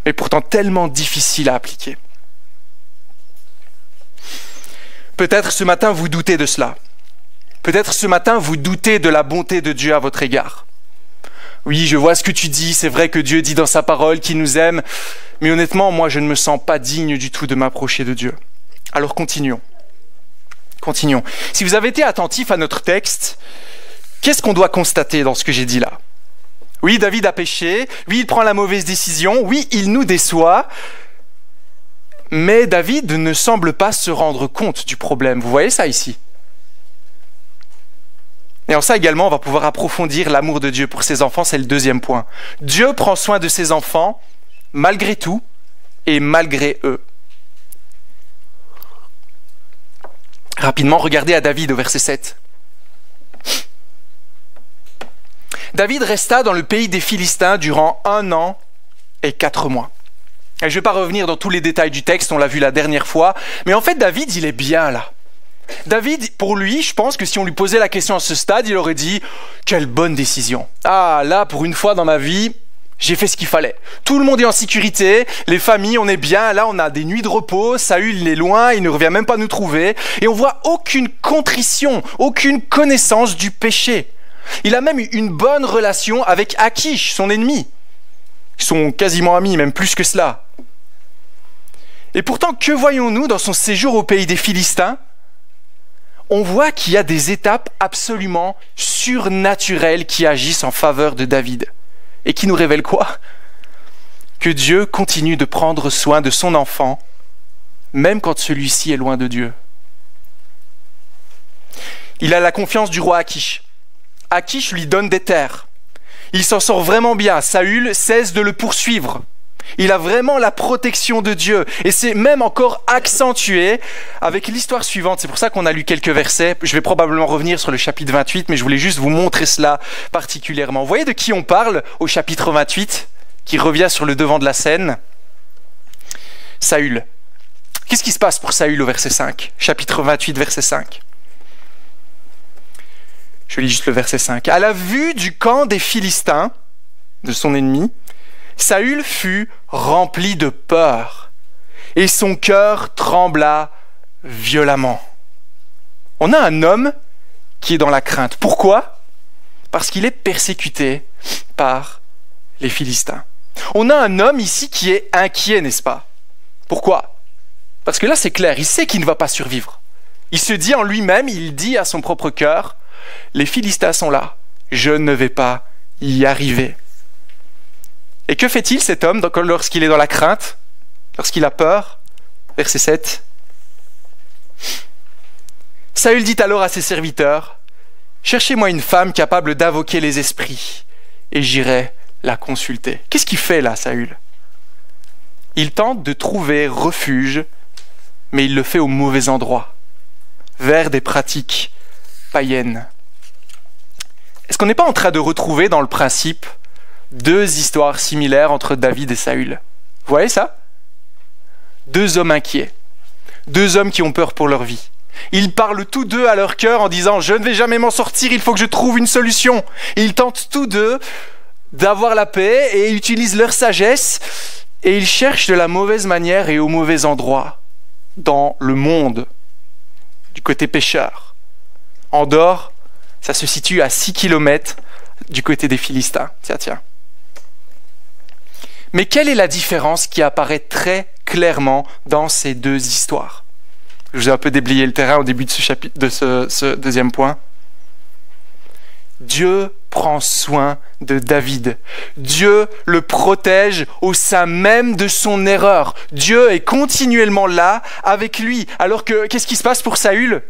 Mais pourtant tellement difficile à appliquer. Peut-être ce matin vous doutez de cela. Peut-être ce matin, vous doutez de la bonté de Dieu à votre égard. Oui, je vois ce que tu dis, c'est vrai que Dieu dit dans sa parole qu'il nous aime, mais honnêtement, moi, je ne me sens pas digne du tout de m'approcher de Dieu. Alors continuons. Continuons. Si vous avez été attentif à notre texte, qu'est-ce qu'on doit constater dans ce que j'ai dit là? Oui, David a péché, oui, il prend la mauvaise décision, oui, il nous déçoit, mais David ne semble pas se rendre compte du problème. Vous voyez ça ici? Et en ça également, on va pouvoir approfondir l'amour de Dieu pour ses enfants, c'est le 2e point. Dieu prend soin de ses enfants, malgré tout et malgré eux. Rapidement, regardez à David au verset 7. David resta dans le pays des Philistins durant 1 an et 4 mois. Et je ne vais pas revenir dans tous les détails du texte, on l'a vu la dernière fois, mais en fait David, il est bien là. David, pour lui, je pense que si on lui posait la question à ce stade, il aurait dit « Quelle bonne décision ! Ah, là, pour une fois dans ma vie, j'ai fait ce qu'il fallait. Tout le monde est en sécurité, les familles, on est bien, là, on a des nuits de repos, Saül, il est loin, il ne revient même pas nous trouver. Et on voit aucune contrition, aucune connaissance du péché. Il a même eu une bonne relation avec Akish, son ennemi. Ils sont quasiment amis, même plus que cela. Et pourtant, que voyons-nous dans son séjour au pays des Philistins ? On voit qu'il y a des étapes absolument surnaturelles qui agissent en faveur de David. Et qui nous révèlent quoi? Que Dieu continue de prendre soin de son enfant, même quand celui-ci est loin de Dieu. Il a la confiance du roi Akish. Akish lui donne des terres. Il s'en sort vraiment bien. Saül cesse de le poursuivre. Il a vraiment la protection de Dieu. Et c'est même encore accentué avec l'histoire suivante. C'est pour ça qu'on a lu quelques versets. Je vais probablement revenir sur le chapitre 28, mais je voulais juste vous montrer cela particulièrement. Vous voyez de qui on parle au chapitre 28, qui revient sur le devant de la scène? Saül. Qu'est-ce qui se passe pour Saül au verset 5? Chapitre 28, verset 5. Je lis juste le verset 5. À la vue du camp des Philistins, de son ennemi, Saül fut rempli de peur et son cœur trembla violemment. On a un homme qui est dans la crainte. Pourquoi? Parce qu'il est persécuté par les Philistins. On a un homme ici qui est inquiet, n'est-ce pas? Pourquoi? Parce que là c'est clair, il sait qu'il ne va pas survivre. Il se dit en lui-même, il dit à son propre cœur, les Philistins sont là, je ne vais pas y arriver. Et que fait-il cet homme lorsqu'il est dans la crainte, lorsqu'il a peur? Verset 7. Saül dit alors à ses serviteurs, cherchez-moi une femme capable d'invoquer les esprits, et j'irai la consulter. Qu'est-ce qu'il fait là, Saül? Il tente de trouver refuge, mais il le fait au mauvais endroit, vers des pratiques païennes. Est-ce qu'on n'est pas en train de retrouver dans le principe deux histoires similaires entre David et Saül? Vous voyez ça? Deux hommes inquiets, deux hommes qui ont peur pour leur vie. Ils parlent tous deux à leur cœur en disant « Je ne vais jamais m'en sortir, il faut que je trouve une solution ». Et ils tentent tous deux d'avoir la paix et utilisent leur sagesse et ils cherchent de la mauvaise manière et au mauvais endroit dans le monde du côté pécheur. Endor, ça se situe à 6 km du côté des Philistins. Tiens. Mais quelle est la différence qui apparaît très clairement dans ces deux histoires? Je vous ai un peu déblayé le terrain au début de ce chapitre, de ce deuxième point. Dieu prend soin de David. Dieu le protège au sein même de son erreur. Dieu est continuellement là avec lui. Alors que, qu'est-ce qui se passe pour Saül?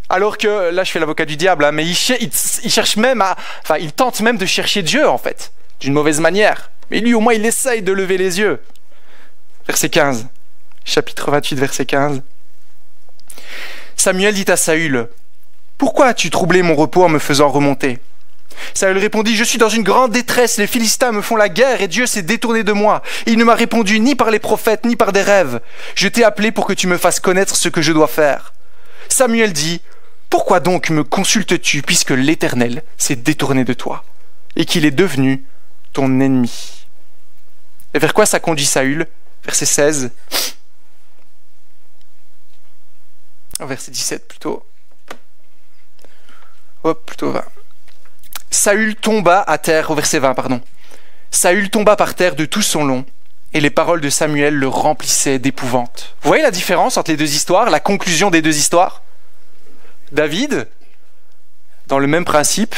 Alors que, là je fais l'avocat du diable, mais il cherche même il tente même de chercher Dieu en fait, d'une mauvaise manière. Mais lui au moins il essaye de lever les yeux. Verset 15, chapitre 28, verset 15. Samuel dit à Saül, « Pourquoi as-tu troublé mon repos en me faisant remonter ?» Saül répondit, « Je suis dans une grande détresse, les Philistins me font la guerre et Dieu s'est détourné de moi. Il ne m'a répondu ni par les prophètes, ni par des rêves. Je t'ai appelé pour que tu me fasses connaître ce que je dois faire. » Samuel dit, « Pourquoi donc me consultes-tu puisque l'Éternel s'est détourné de toi et qu'il est devenu ton ennemi ?» Et vers quoi ça conduit Saül? Verset 16. Verset 17 plutôt. Plutôt 20. Saül tomba à terre, au verset 20, pardon. Saül tomba par terre de tout son long, et les paroles de Samuel le remplissaient d'épouvante. Vous voyez la différence entre les deux histoires, la conclusion des deux histoires? David, dans le même principe,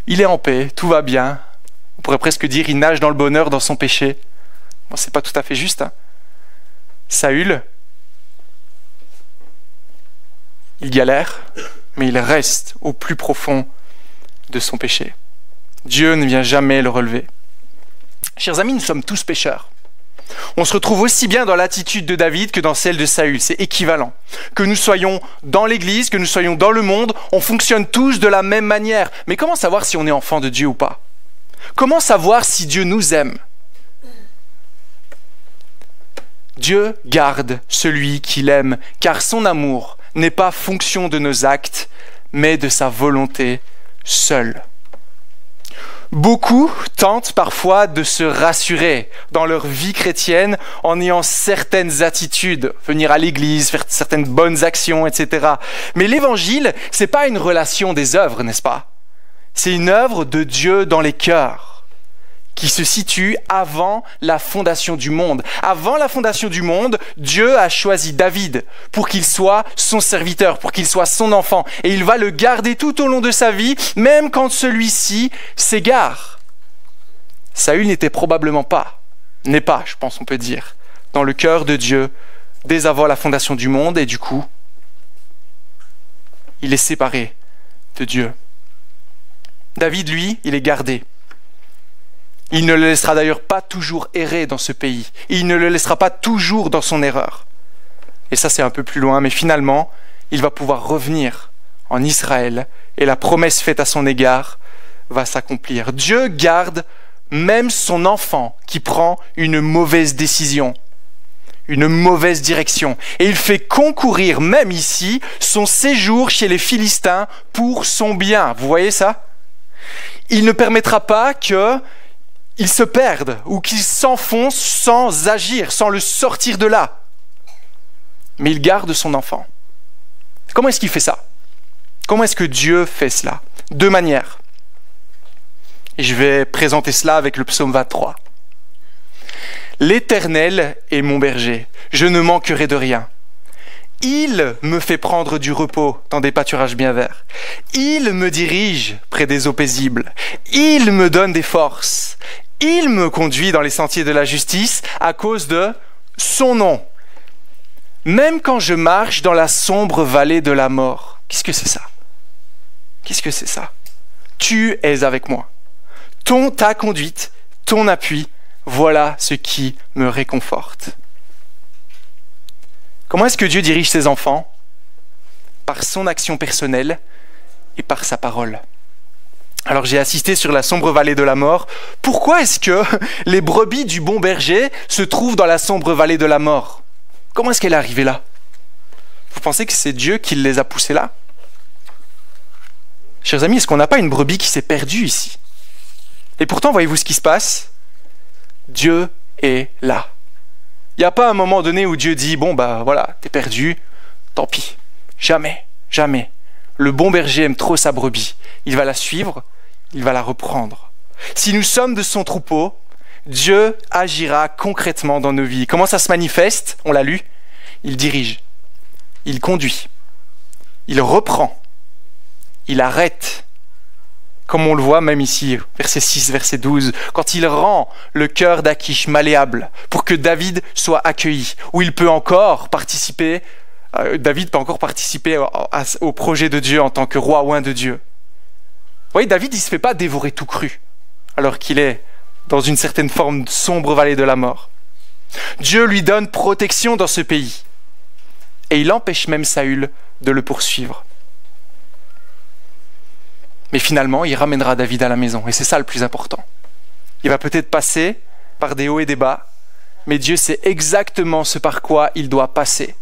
il est en paix, tout va bien. On pourrait presque dire il nage dans le bonheur dans son péché. Bon, c'est pas tout à fait juste. Hein. Saül, il galère, mais il reste au plus profond de son péché. Dieu ne vient jamais le relever. Chers amis, nous sommes tous pécheurs. On se retrouve aussi bien dans l'attitude de David que dans celle de Saül, c'est équivalent. Que nous soyons dans l'église, que nous soyons dans le monde, on fonctionne tous de la même manière. Mais comment savoir si on est enfant de Dieu ou pas? Comment savoir si Dieu nous aime? Dieu garde celui qu'il aime, car son amour n'est pas fonction de nos actes, mais de sa volonté seule. Beaucoup tentent parfois de se rassurer dans leur vie chrétienne en ayant certaines attitudes, venir à l'église, faire certaines bonnes actions, etc. Mais l'évangile, c'est pas une relation des œuvres, n'est-ce pas? C'est une œuvre de Dieu dans les cœurs, qui se situe avant la fondation du monde. Avant la fondation du monde, Dieu a choisi David pour qu'il soit son serviteur, pour qu'il soit son enfant. Et il va le garder tout au long de sa vie, même quand celui-ci s'égare. Saül n'est pas, je pense on peut dire, dans le cœur de Dieu dès avant la fondation du monde. Et du coup, il est séparé de Dieu. David, lui, il est gardé. Il ne le laissera d'ailleurs pas toujours errer dans ce pays. Il ne le laissera pas toujours dans son erreur. Et ça, c'est un peu plus loin, mais finalement, il va pouvoir revenir en Israël et la promesse faite à son égard va s'accomplir. Dieu garde même son enfant qui prend une mauvaise décision, une mauvaise direction. Et il fait concourir, même ici, son séjour chez les Philistins pour son bien. Vous voyez ça? Il ne permettra pas qu'il se perde ou qu'il s'enfonce sans agir, sans le sortir de là. Mais il garde son enfant. Comment est-ce qu'il fait ça? Comment est-ce que Dieu fait cela? Deux manières. Et je vais présenter cela avec le psaume 23. L'Éternel est mon berger, je ne manquerai de rien. Il me fait prendre du repos dans des pâturages bien verts. Il me dirige près des eaux paisibles. Il me donne des forces. Il me conduit dans les sentiers de la justice à cause de son nom. Même quand je marche dans la sombre vallée de la mort. Qu'est-ce que c'est ça? Qu'est-ce que c'est ça? Tu es avec moi. Ta conduite, ton appui, voilà ce qui me réconforte. Comment est-ce que Dieu dirige ses enfants? Par son action personnelle et par sa parole. Alors j'ai assisté sur la sombre vallée de la mort. Pourquoi est-ce que les brebis du bon berger se trouvent dans la sombre vallée de la mort? Comment est-ce qu'elle est arrivée là? Vous pensez que c'est Dieu qui les a poussées là? Chers amis, est-ce qu'on n'a pas une brebis qui s'est perdue ici? Et pourtant, voyez-vous ce qui se passe? Dieu est là. Il n'y a pas un moment donné où Dieu dit « Bon, bah voilà, t'es perdu, tant pis. » Jamais, jamais. Le bon berger aime trop sa brebis. Il va la suivre, il va la reprendre. Si nous sommes de son troupeau, Dieu agira concrètement dans nos vies. Comment ça se manifeste? On l'a lu. Il dirige, il conduit, il reprend, il arrête. Comme on le voit même ici, verset 6, verset 12, quand il rend le cœur d'Achish malléable pour que David soit accueilli, où il peut encore participer, David peut encore participer au projet de Dieu en tant que roi oint de Dieu. Vous voyez, David, il ne se fait pas dévorer tout cru, alors qu'il est dans une certaine forme de sombre vallée de la mort. Dieu lui donne protection dans ce pays, et il empêche même Saül de le poursuivre. Mais finalement, il ramènera David à la maison. Et c'est ça le plus important. Il va peut-être passer par des hauts et des bas, mais Dieu sait exactement ce par quoi il doit passer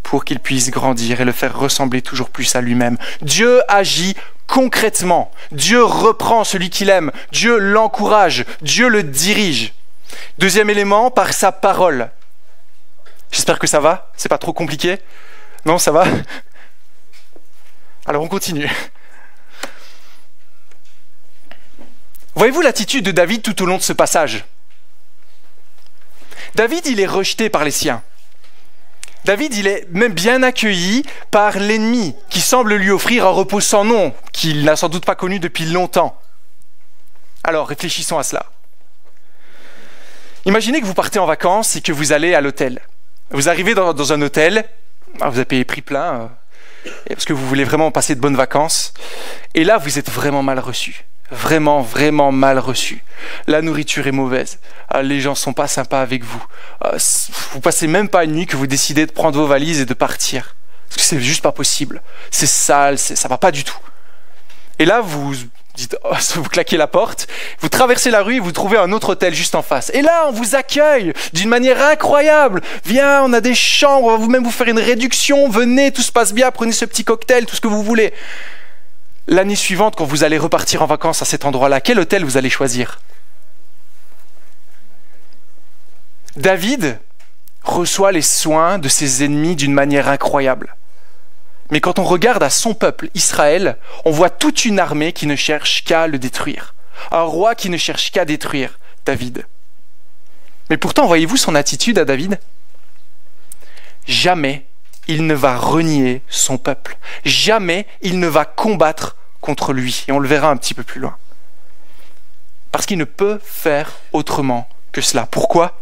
pour qu'il puisse grandir et le faire ressembler toujours plus à lui-même. Dieu agit concrètement. Dieu reprend celui qu'il aime. Dieu l'encourage. Dieu le dirige. Deuxième élément, par sa parole. J'espère que ça va. C'est pas trop compliqué? Non, ça va? Alors on continue. Voyez-vous l'attitude de David tout au long de ce passage? David, il est rejeté par les siens. David, il est même bien accueilli par l'ennemi qui semble lui offrir un repos sans nom, qu'il n'a sans doute pas connu depuis longtemps. Alors, réfléchissons à cela. Imaginez que vous partez en vacances et que vous allez à l'hôtel. Vous arrivez dans un hôtel, vous avez payé prix plein, parce que vous voulez vraiment passer de bonnes vacances, et là, vous êtes vraiment mal reçu. Vraiment, vraiment mal reçu. La nourriture est mauvaise. Les gens ne sont pas sympas avec vous. Vous passez même pas une nuit que vous décidez de prendre vos valises et de partir. Parce que c'est juste pas possible. C'est sale, ça va pas du tout. Et là, vous dites, vous claquez la porte, vous traversez la rue et vous trouvez un autre hôtel juste en face. Et là, on vous accueille d'une manière incroyable. Viens, on a des chambres, on va même vous faire une réduction. Venez, tout se passe bien, prenez ce petit cocktail, tout ce que vous voulez. L'année suivante, quand vous allez repartir en vacances à cet endroit-là, quel hôtel vous allez choisir? David reçoit les soins de ses ennemis d'une manière incroyable. Mais quand on regarde à son peuple, Israël, on voit toute une armée qui ne cherche qu'à le détruire. Un roi qui ne cherche qu'à détruire David. Mais pourtant, voyez-vous son attitude à David? Jamais il ne va renier son peuple. Jamais il ne va combattre contre lui. Et on le verra un petit peu plus loin. Parce qu'il ne peut faire autrement que cela. Pourquoi?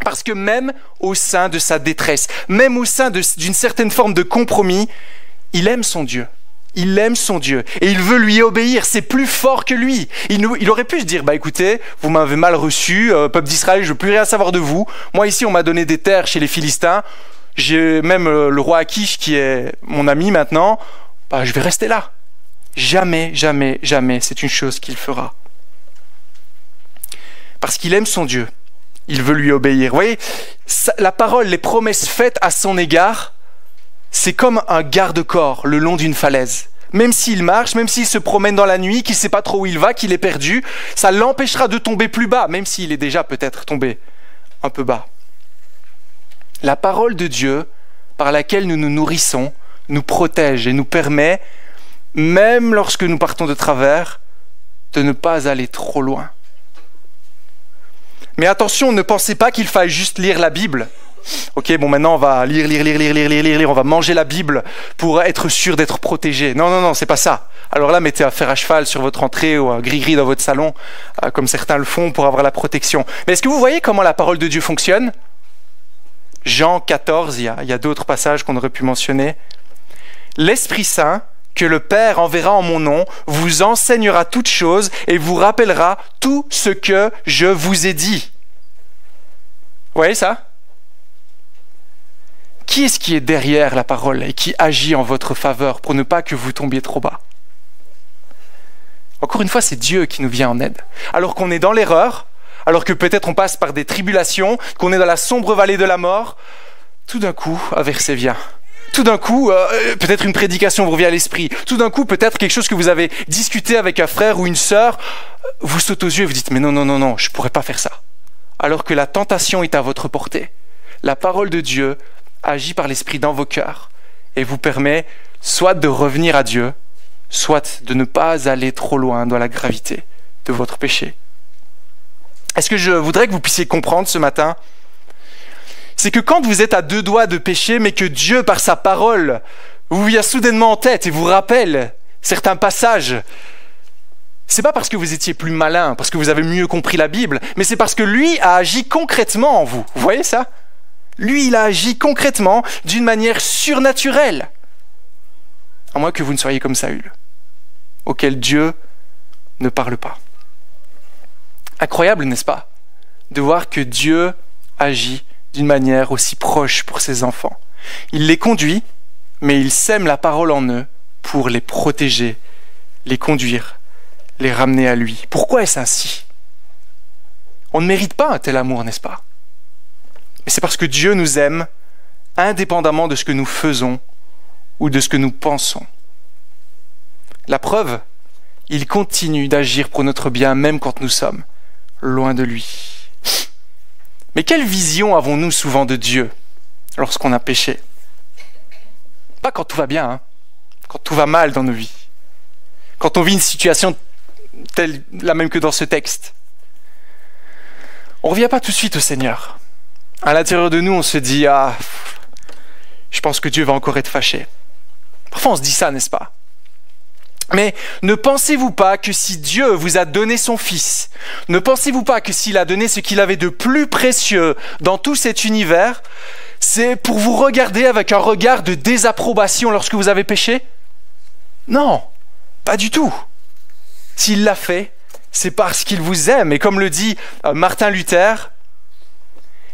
Parce que même au sein de sa détresse, même au sein d'une certaine forme de compromis, il aime son Dieu. Il aime son Dieu et il veut lui obéir. C'est plus fort que lui. Il aurait pu se dire, écoutez, vous m'avez mal reçu, peuple d'Israël, je veux plus rien savoir de vous. Moi ici, on m'a donné des terres chez les Philistins. J'ai même le roi Akish qui est mon ami maintenant. Je vais rester là. Jamais, jamais, jamais, c'est une chose qu'il fera. Parce qu'il aime son Dieu. Il veut lui obéir. Vous voyez, la parole, les promesses faites à son égard, c'est comme un garde-corps le long d'une falaise. Même s'il marche, même s'il se promène dans la nuit, qu'il ne sait pas trop où il va, qu'il est perdu, ça l'empêchera de tomber plus bas, même s'il est déjà peut-être tombé un peu bas. La parole de Dieu, par laquelle nous nous nourrissons, nous protège et nous permet, même lorsque nous partons de travers, de ne pas aller trop loin. Mais attention, ne pensez pas qu'il faille juste lire la Bible. Ok, maintenant on va lire, on va manger la Bible pour être sûr d'être protégé. Non, c'est pas ça. Alors là, mettez un fer à cheval sur votre entrée ou un gris-gris dans votre salon, comme certains le font pour avoir la protection. Mais est-ce que vous voyez comment la parole de Dieu fonctionne ? Jean 14, il y a d'autres passages qu'on aurait pu mentionner. L'Esprit Saint, que le Père enverra en mon nom, vous enseignera toutes choses et vous rappellera tout ce que je vous ai dit. Vous voyez ça ? Qui est-ce qui est derrière la parole et qui agit en votre faveur pour ne pas que vous tombiez trop bas ? Encore une fois, c'est Dieu qui nous vient en aide. Alors qu'on est dans l'erreur, alors que peut-être on passe par des tribulations, qu'on est dans la sombre vallée de la mort, tout d'un coup, un verset vient. Tout d'un coup, peut-être une prédication vous revient à l'esprit. Tout d'un coup, peut-être quelque chose que vous avez discuté avec un frère ou une sœur, vous saute aux yeux et vous dites « Mais non, je ne pourrais pas faire ça. » Alors que la tentation est à votre portée. La parole de Dieu agit par l'Esprit dans vos cœurs et vous permet soit de revenir à Dieu, soit de ne pas aller trop loin dans la gravité de votre péché. Est-ce que je voudrais que vous puissiez comprendre ce matin ? C'est que quand vous êtes à deux doigts de péché, mais que Dieu, par sa parole, vous vient soudainement en tête et vous rappelle certains passages, c'est pas parce que vous étiez plus malin, parce que vous avez mieux compris la Bible, mais c'est parce que lui a agi concrètement en vous. Vous voyez ça ? Lui, il a agi concrètement d'une manière surnaturelle. À moins que vous ne soyez comme Saül, auquel Dieu ne parle pas. Incroyable, n'est-ce pas, de voir que Dieu agit d'une manière aussi proche pour ses enfants. Il les conduit, mais il sème la parole en eux pour les protéger, les conduire, les ramener à lui. Pourquoi est-ce ainsi ? On ne mérite pas un tel amour, n'est-ce pas ? Mais c'est parce que Dieu nous aime, indépendamment de ce que nous faisons ou de ce que nous pensons. La preuve, il continue d'agir pour notre bien, même quand nous sommes loin de lui. Mais quelle vision avons-nous souvent de Dieu lorsqu'on a péché ? Pas quand tout va bien, quand tout va mal dans nos vies. Quand on vit une situation telle la même que dans ce texte. On ne revient pas tout de suite au Seigneur. À l'intérieur de nous, on se dit « Ah, je pense que Dieu va encore être fâché. » Parfois, on se dit ça, n'est-ce pas ? Mais ne pensez-vous pas que si Dieu vous a donné son Fils, ne pensez-vous pas que s'il a donné ce qu'il avait de plus précieux dans tout cet univers, c'est pour vous regarder avec un regard de désapprobation lorsque vous avez péché ? Non, pas du tout. S'il l'a fait, c'est parce qu'il vous aime. Et comme le dit Martin Luther,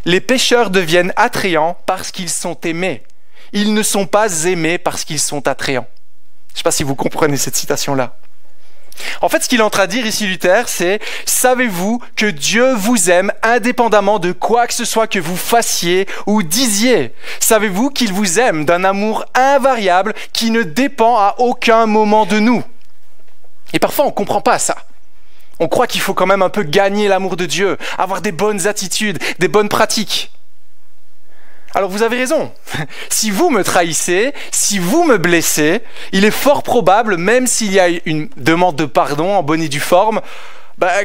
les pécheurs deviennent attrayants parce qu'ils sont aimés. Ils ne sont pas aimés parce qu'ils sont attrayants. Je ne sais pas si vous comprenez cette citation-là. En fait, ce qu'il est en train de dire ici, Luther, c'est « Savez-vous que Dieu vous aime indépendamment de quoi que ce soit que vous fassiez ou disiez ? Savez-vous qu'il vous aime d'un amour invariable qui ne dépend à aucun moment de nous ?» Et parfois, on ne comprend pas ça. On croit qu'il faut quand même un peu gagner l'amour de Dieu, avoir des bonnes attitudes, des bonnes pratiques. Alors vous avez raison, si vous me trahissez, si vous me blessez, il est fort probable, même s'il y a une demande de pardon en bonne et due forme,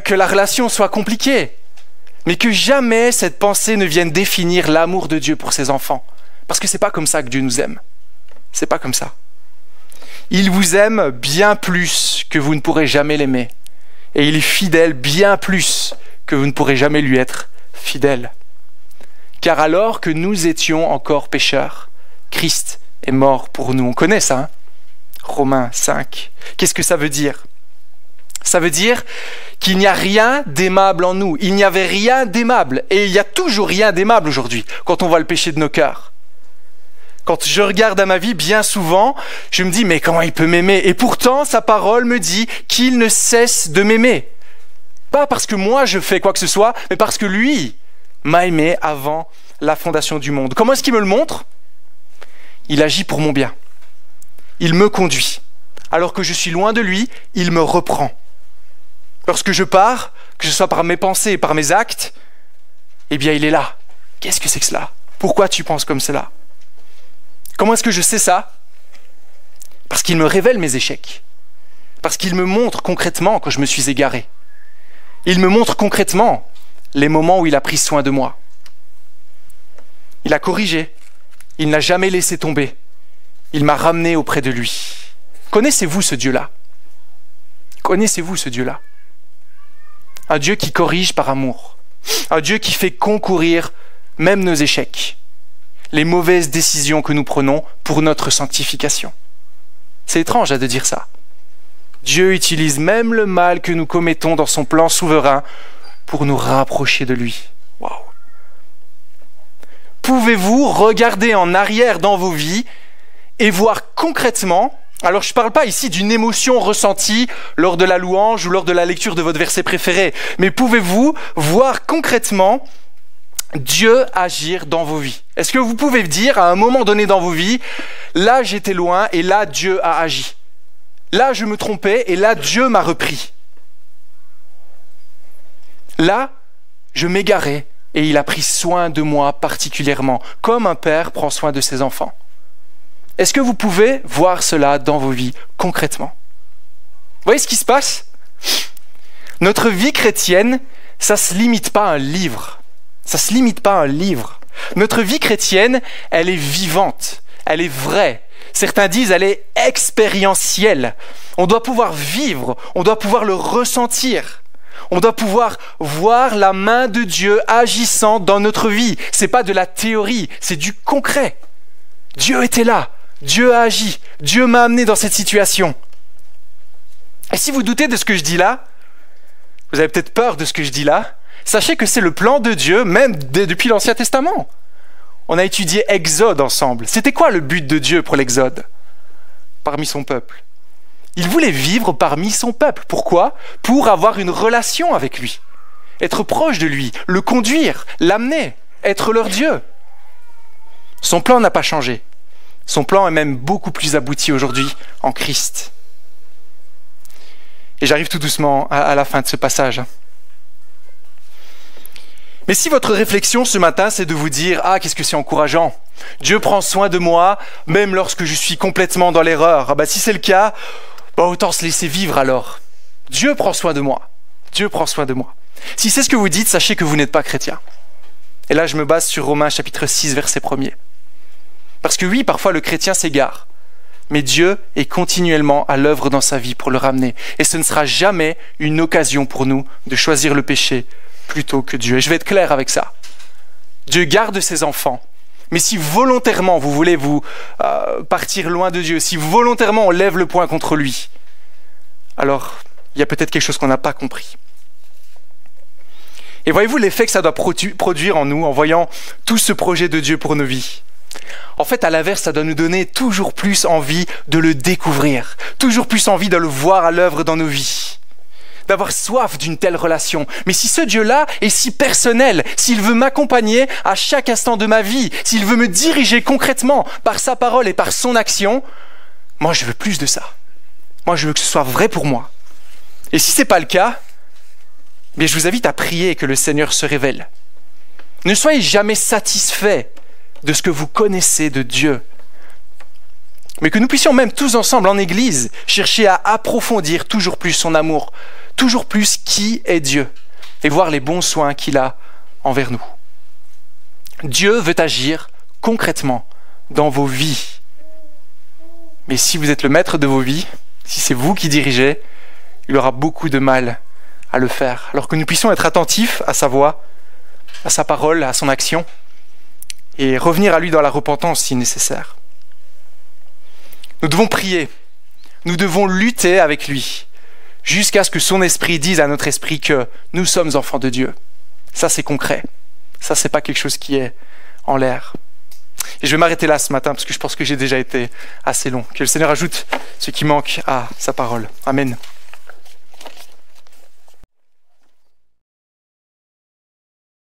que la relation soit compliquée. Mais que jamais cette pensée ne vienne définir l'amour de Dieu pour ses enfants. Parce que c'est pas comme ça que Dieu nous aime. C'est pas comme ça. Il vous aime bien plus que vous ne pourrez jamais l'aimer. Et il est fidèle bien plus que vous ne pourrez jamais lui être fidèle. Car alors que nous étions encore pécheurs, Christ est mort pour nous. On connaît ça, Romains 5. Qu'est-ce que ça veut dire? Ça veut dire qu'il n'y a rien d'aimable en nous. Il n'y avait rien d'aimable. Et il n'y a toujours rien d'aimable aujourd'hui quand on voit le péché de nos cœurs. Quand je regarde à ma vie, bien souvent, je me dis, mais comment il peut m'aimer? Et pourtant, sa parole me dit qu'il ne cesse de m'aimer. Pas parce que moi je fais quoi que ce soit, mais parce que lui m'a aimé avant la fondation du monde. Comment est-ce qu'il me le montre? Il agit pour mon bien. Il me conduit. Alors que je suis loin de lui, il me reprend. Lorsque je pars, que ce soit par mes pensées et par mes actes, eh bien il est là. Qu'est-ce que c'est que cela? Pourquoi tu penses comme cela? Comment est-ce que je sais ça? Parce qu'il me révèle mes échecs. Parce qu'il me montre concrètement quand je me suis égaré. Il me montre concrètement les moments où il a pris soin de moi. Il a corrigé. Il n'a jamais laissé tomber. Il m'a ramené auprès de lui. Connaissez-vous ce Dieu-là? Connaissez-vous ce Dieu-là? Un Dieu qui corrige par amour. Un Dieu qui fait concourir même nos échecs, les mauvaises décisions que nous prenons pour notre sanctification. C'est étrange de dire ça. Dieu utilise même le mal que nous commettons dans son plan souverain pour nous rapprocher de lui. Waouh! Pouvez-vous regarder en arrière dans vos vies et voir concrètement, alors je ne parle pas ici d'une émotion ressentie lors de la louange ou lors de la lecture de votre verset préféré, mais pouvez-vous voir concrètement Dieu agir dans vos vies? Est-ce que vous pouvez dire à un moment donné dans vos vies, là j'étais loin et là Dieu a agi. Là je me trompais et là Dieu m'a repris. Là je m'égarais et il a pris soin de moi particulièrement, comme un père prend soin de ses enfants. Est-ce que vous pouvez voir cela dans vos vies concrètement? Vous voyez ce qui se passe? Notre vie chrétienne, ça ne se limite pas à un livre. Ça ne se limite pas à un livre. Notre vie chrétienne, elle est vivante, elle est vraie. Certains disent elle est expérientielle. On doit pouvoir vivre, on doit pouvoir le ressentir. On doit pouvoir voir la main de Dieu agissant dans notre vie. Ce n'est pas de la théorie, c'est du concret. Dieu était là, Dieu a agi, Dieu m'a amené dans cette situation. Et si vous doutez de ce que je dis là, vous avez peut-être peur de ce que je dis là, sachez que c'est le plan de Dieu, même depuis l'Ancien Testament. On a étudié Exode ensemble. C'était quoi le but de Dieu pour l'Exode? Parmi son peuple. Il voulait vivre parmi son peuple. Pourquoi? Pour avoir une relation avec lui. Être proche de lui, le conduire, l'amener, être leur Dieu. Son plan n'a pas changé. Son plan est même beaucoup plus abouti aujourd'hui en Christ. Et j'arrive tout doucement à la fin de ce passage. Mais si votre réflexion ce matin, c'est de vous dire « Ah, qu'est-ce que c'est encourageant! Dieu prend soin de moi, même lorsque je suis complètement dans l'erreur. Ah si c'est le cas, autant se laisser vivre alors. Dieu prend soin de moi. Dieu prend soin de moi. » Si c'est ce que vous dites, sachez que vous n'êtes pas chrétien. Et là, je me base sur Romains chapitre 6, verset 1er. Parce que oui, parfois le chrétien s'égare. Mais Dieu est continuellement à l'œuvre dans sa vie pour le ramener. Et ce ne sera jamais une occasion pour nous de choisir le péché plutôt que Dieu. Et je vais être clair avec ça. Dieu garde ses enfants. Mais si volontairement vous voulez vous partir loin de Dieu, si volontairement on lève le poing contre lui, alors il y a peut-être quelque chose qu'on n'a pas compris. Et voyez-vous l'effet que ça doit produire en nous en voyant tout ce projet de Dieu pour nos vies? En fait, à l'inverse, ça doit nous donner toujours plus envie de le découvrir, toujours plus envie de le voir à l'œuvre dans nos vies, d'avoir soif d'une telle relation. Mais si ce Dieu-là est si personnel, s'il veut m'accompagner à chaque instant de ma vie, s'il veut me diriger concrètement par sa parole et par son action, moi je veux plus de ça. Moi je veux que ce soit vrai pour moi. Et si ce n'est pas le cas, bien, je vous invite à prier que le Seigneur se révèle. Ne soyez jamais satisfaits de ce que vous connaissez de Dieu, mais que nous puissions même tous ensemble en Église chercher à approfondir toujours plus son amour, toujours plus qui est Dieu, et voir les bons soins qu'il a envers nous. Dieu veut agir concrètement dans vos vies. Mais si vous êtes le maître de vos vies, si c'est vous qui dirigez, il aura beaucoup de mal à le faire. Alors que nous puissions être attentifs à sa voix, à sa parole, à son action, et revenir à lui dans la repentance si nécessaire. Nous devons prier Nous devons lutter avec lui jusqu'à ce que son esprit dise à notre esprit que nous sommes enfants de Dieu. Ça, c'est concret. Ça, c'est pas quelque chose qui est en l'air. Et je vais m'arrêter là ce matin parce que je pense que j'ai déjà été assez long. Que le Seigneur ajoute ce qui manque à sa parole. Amen.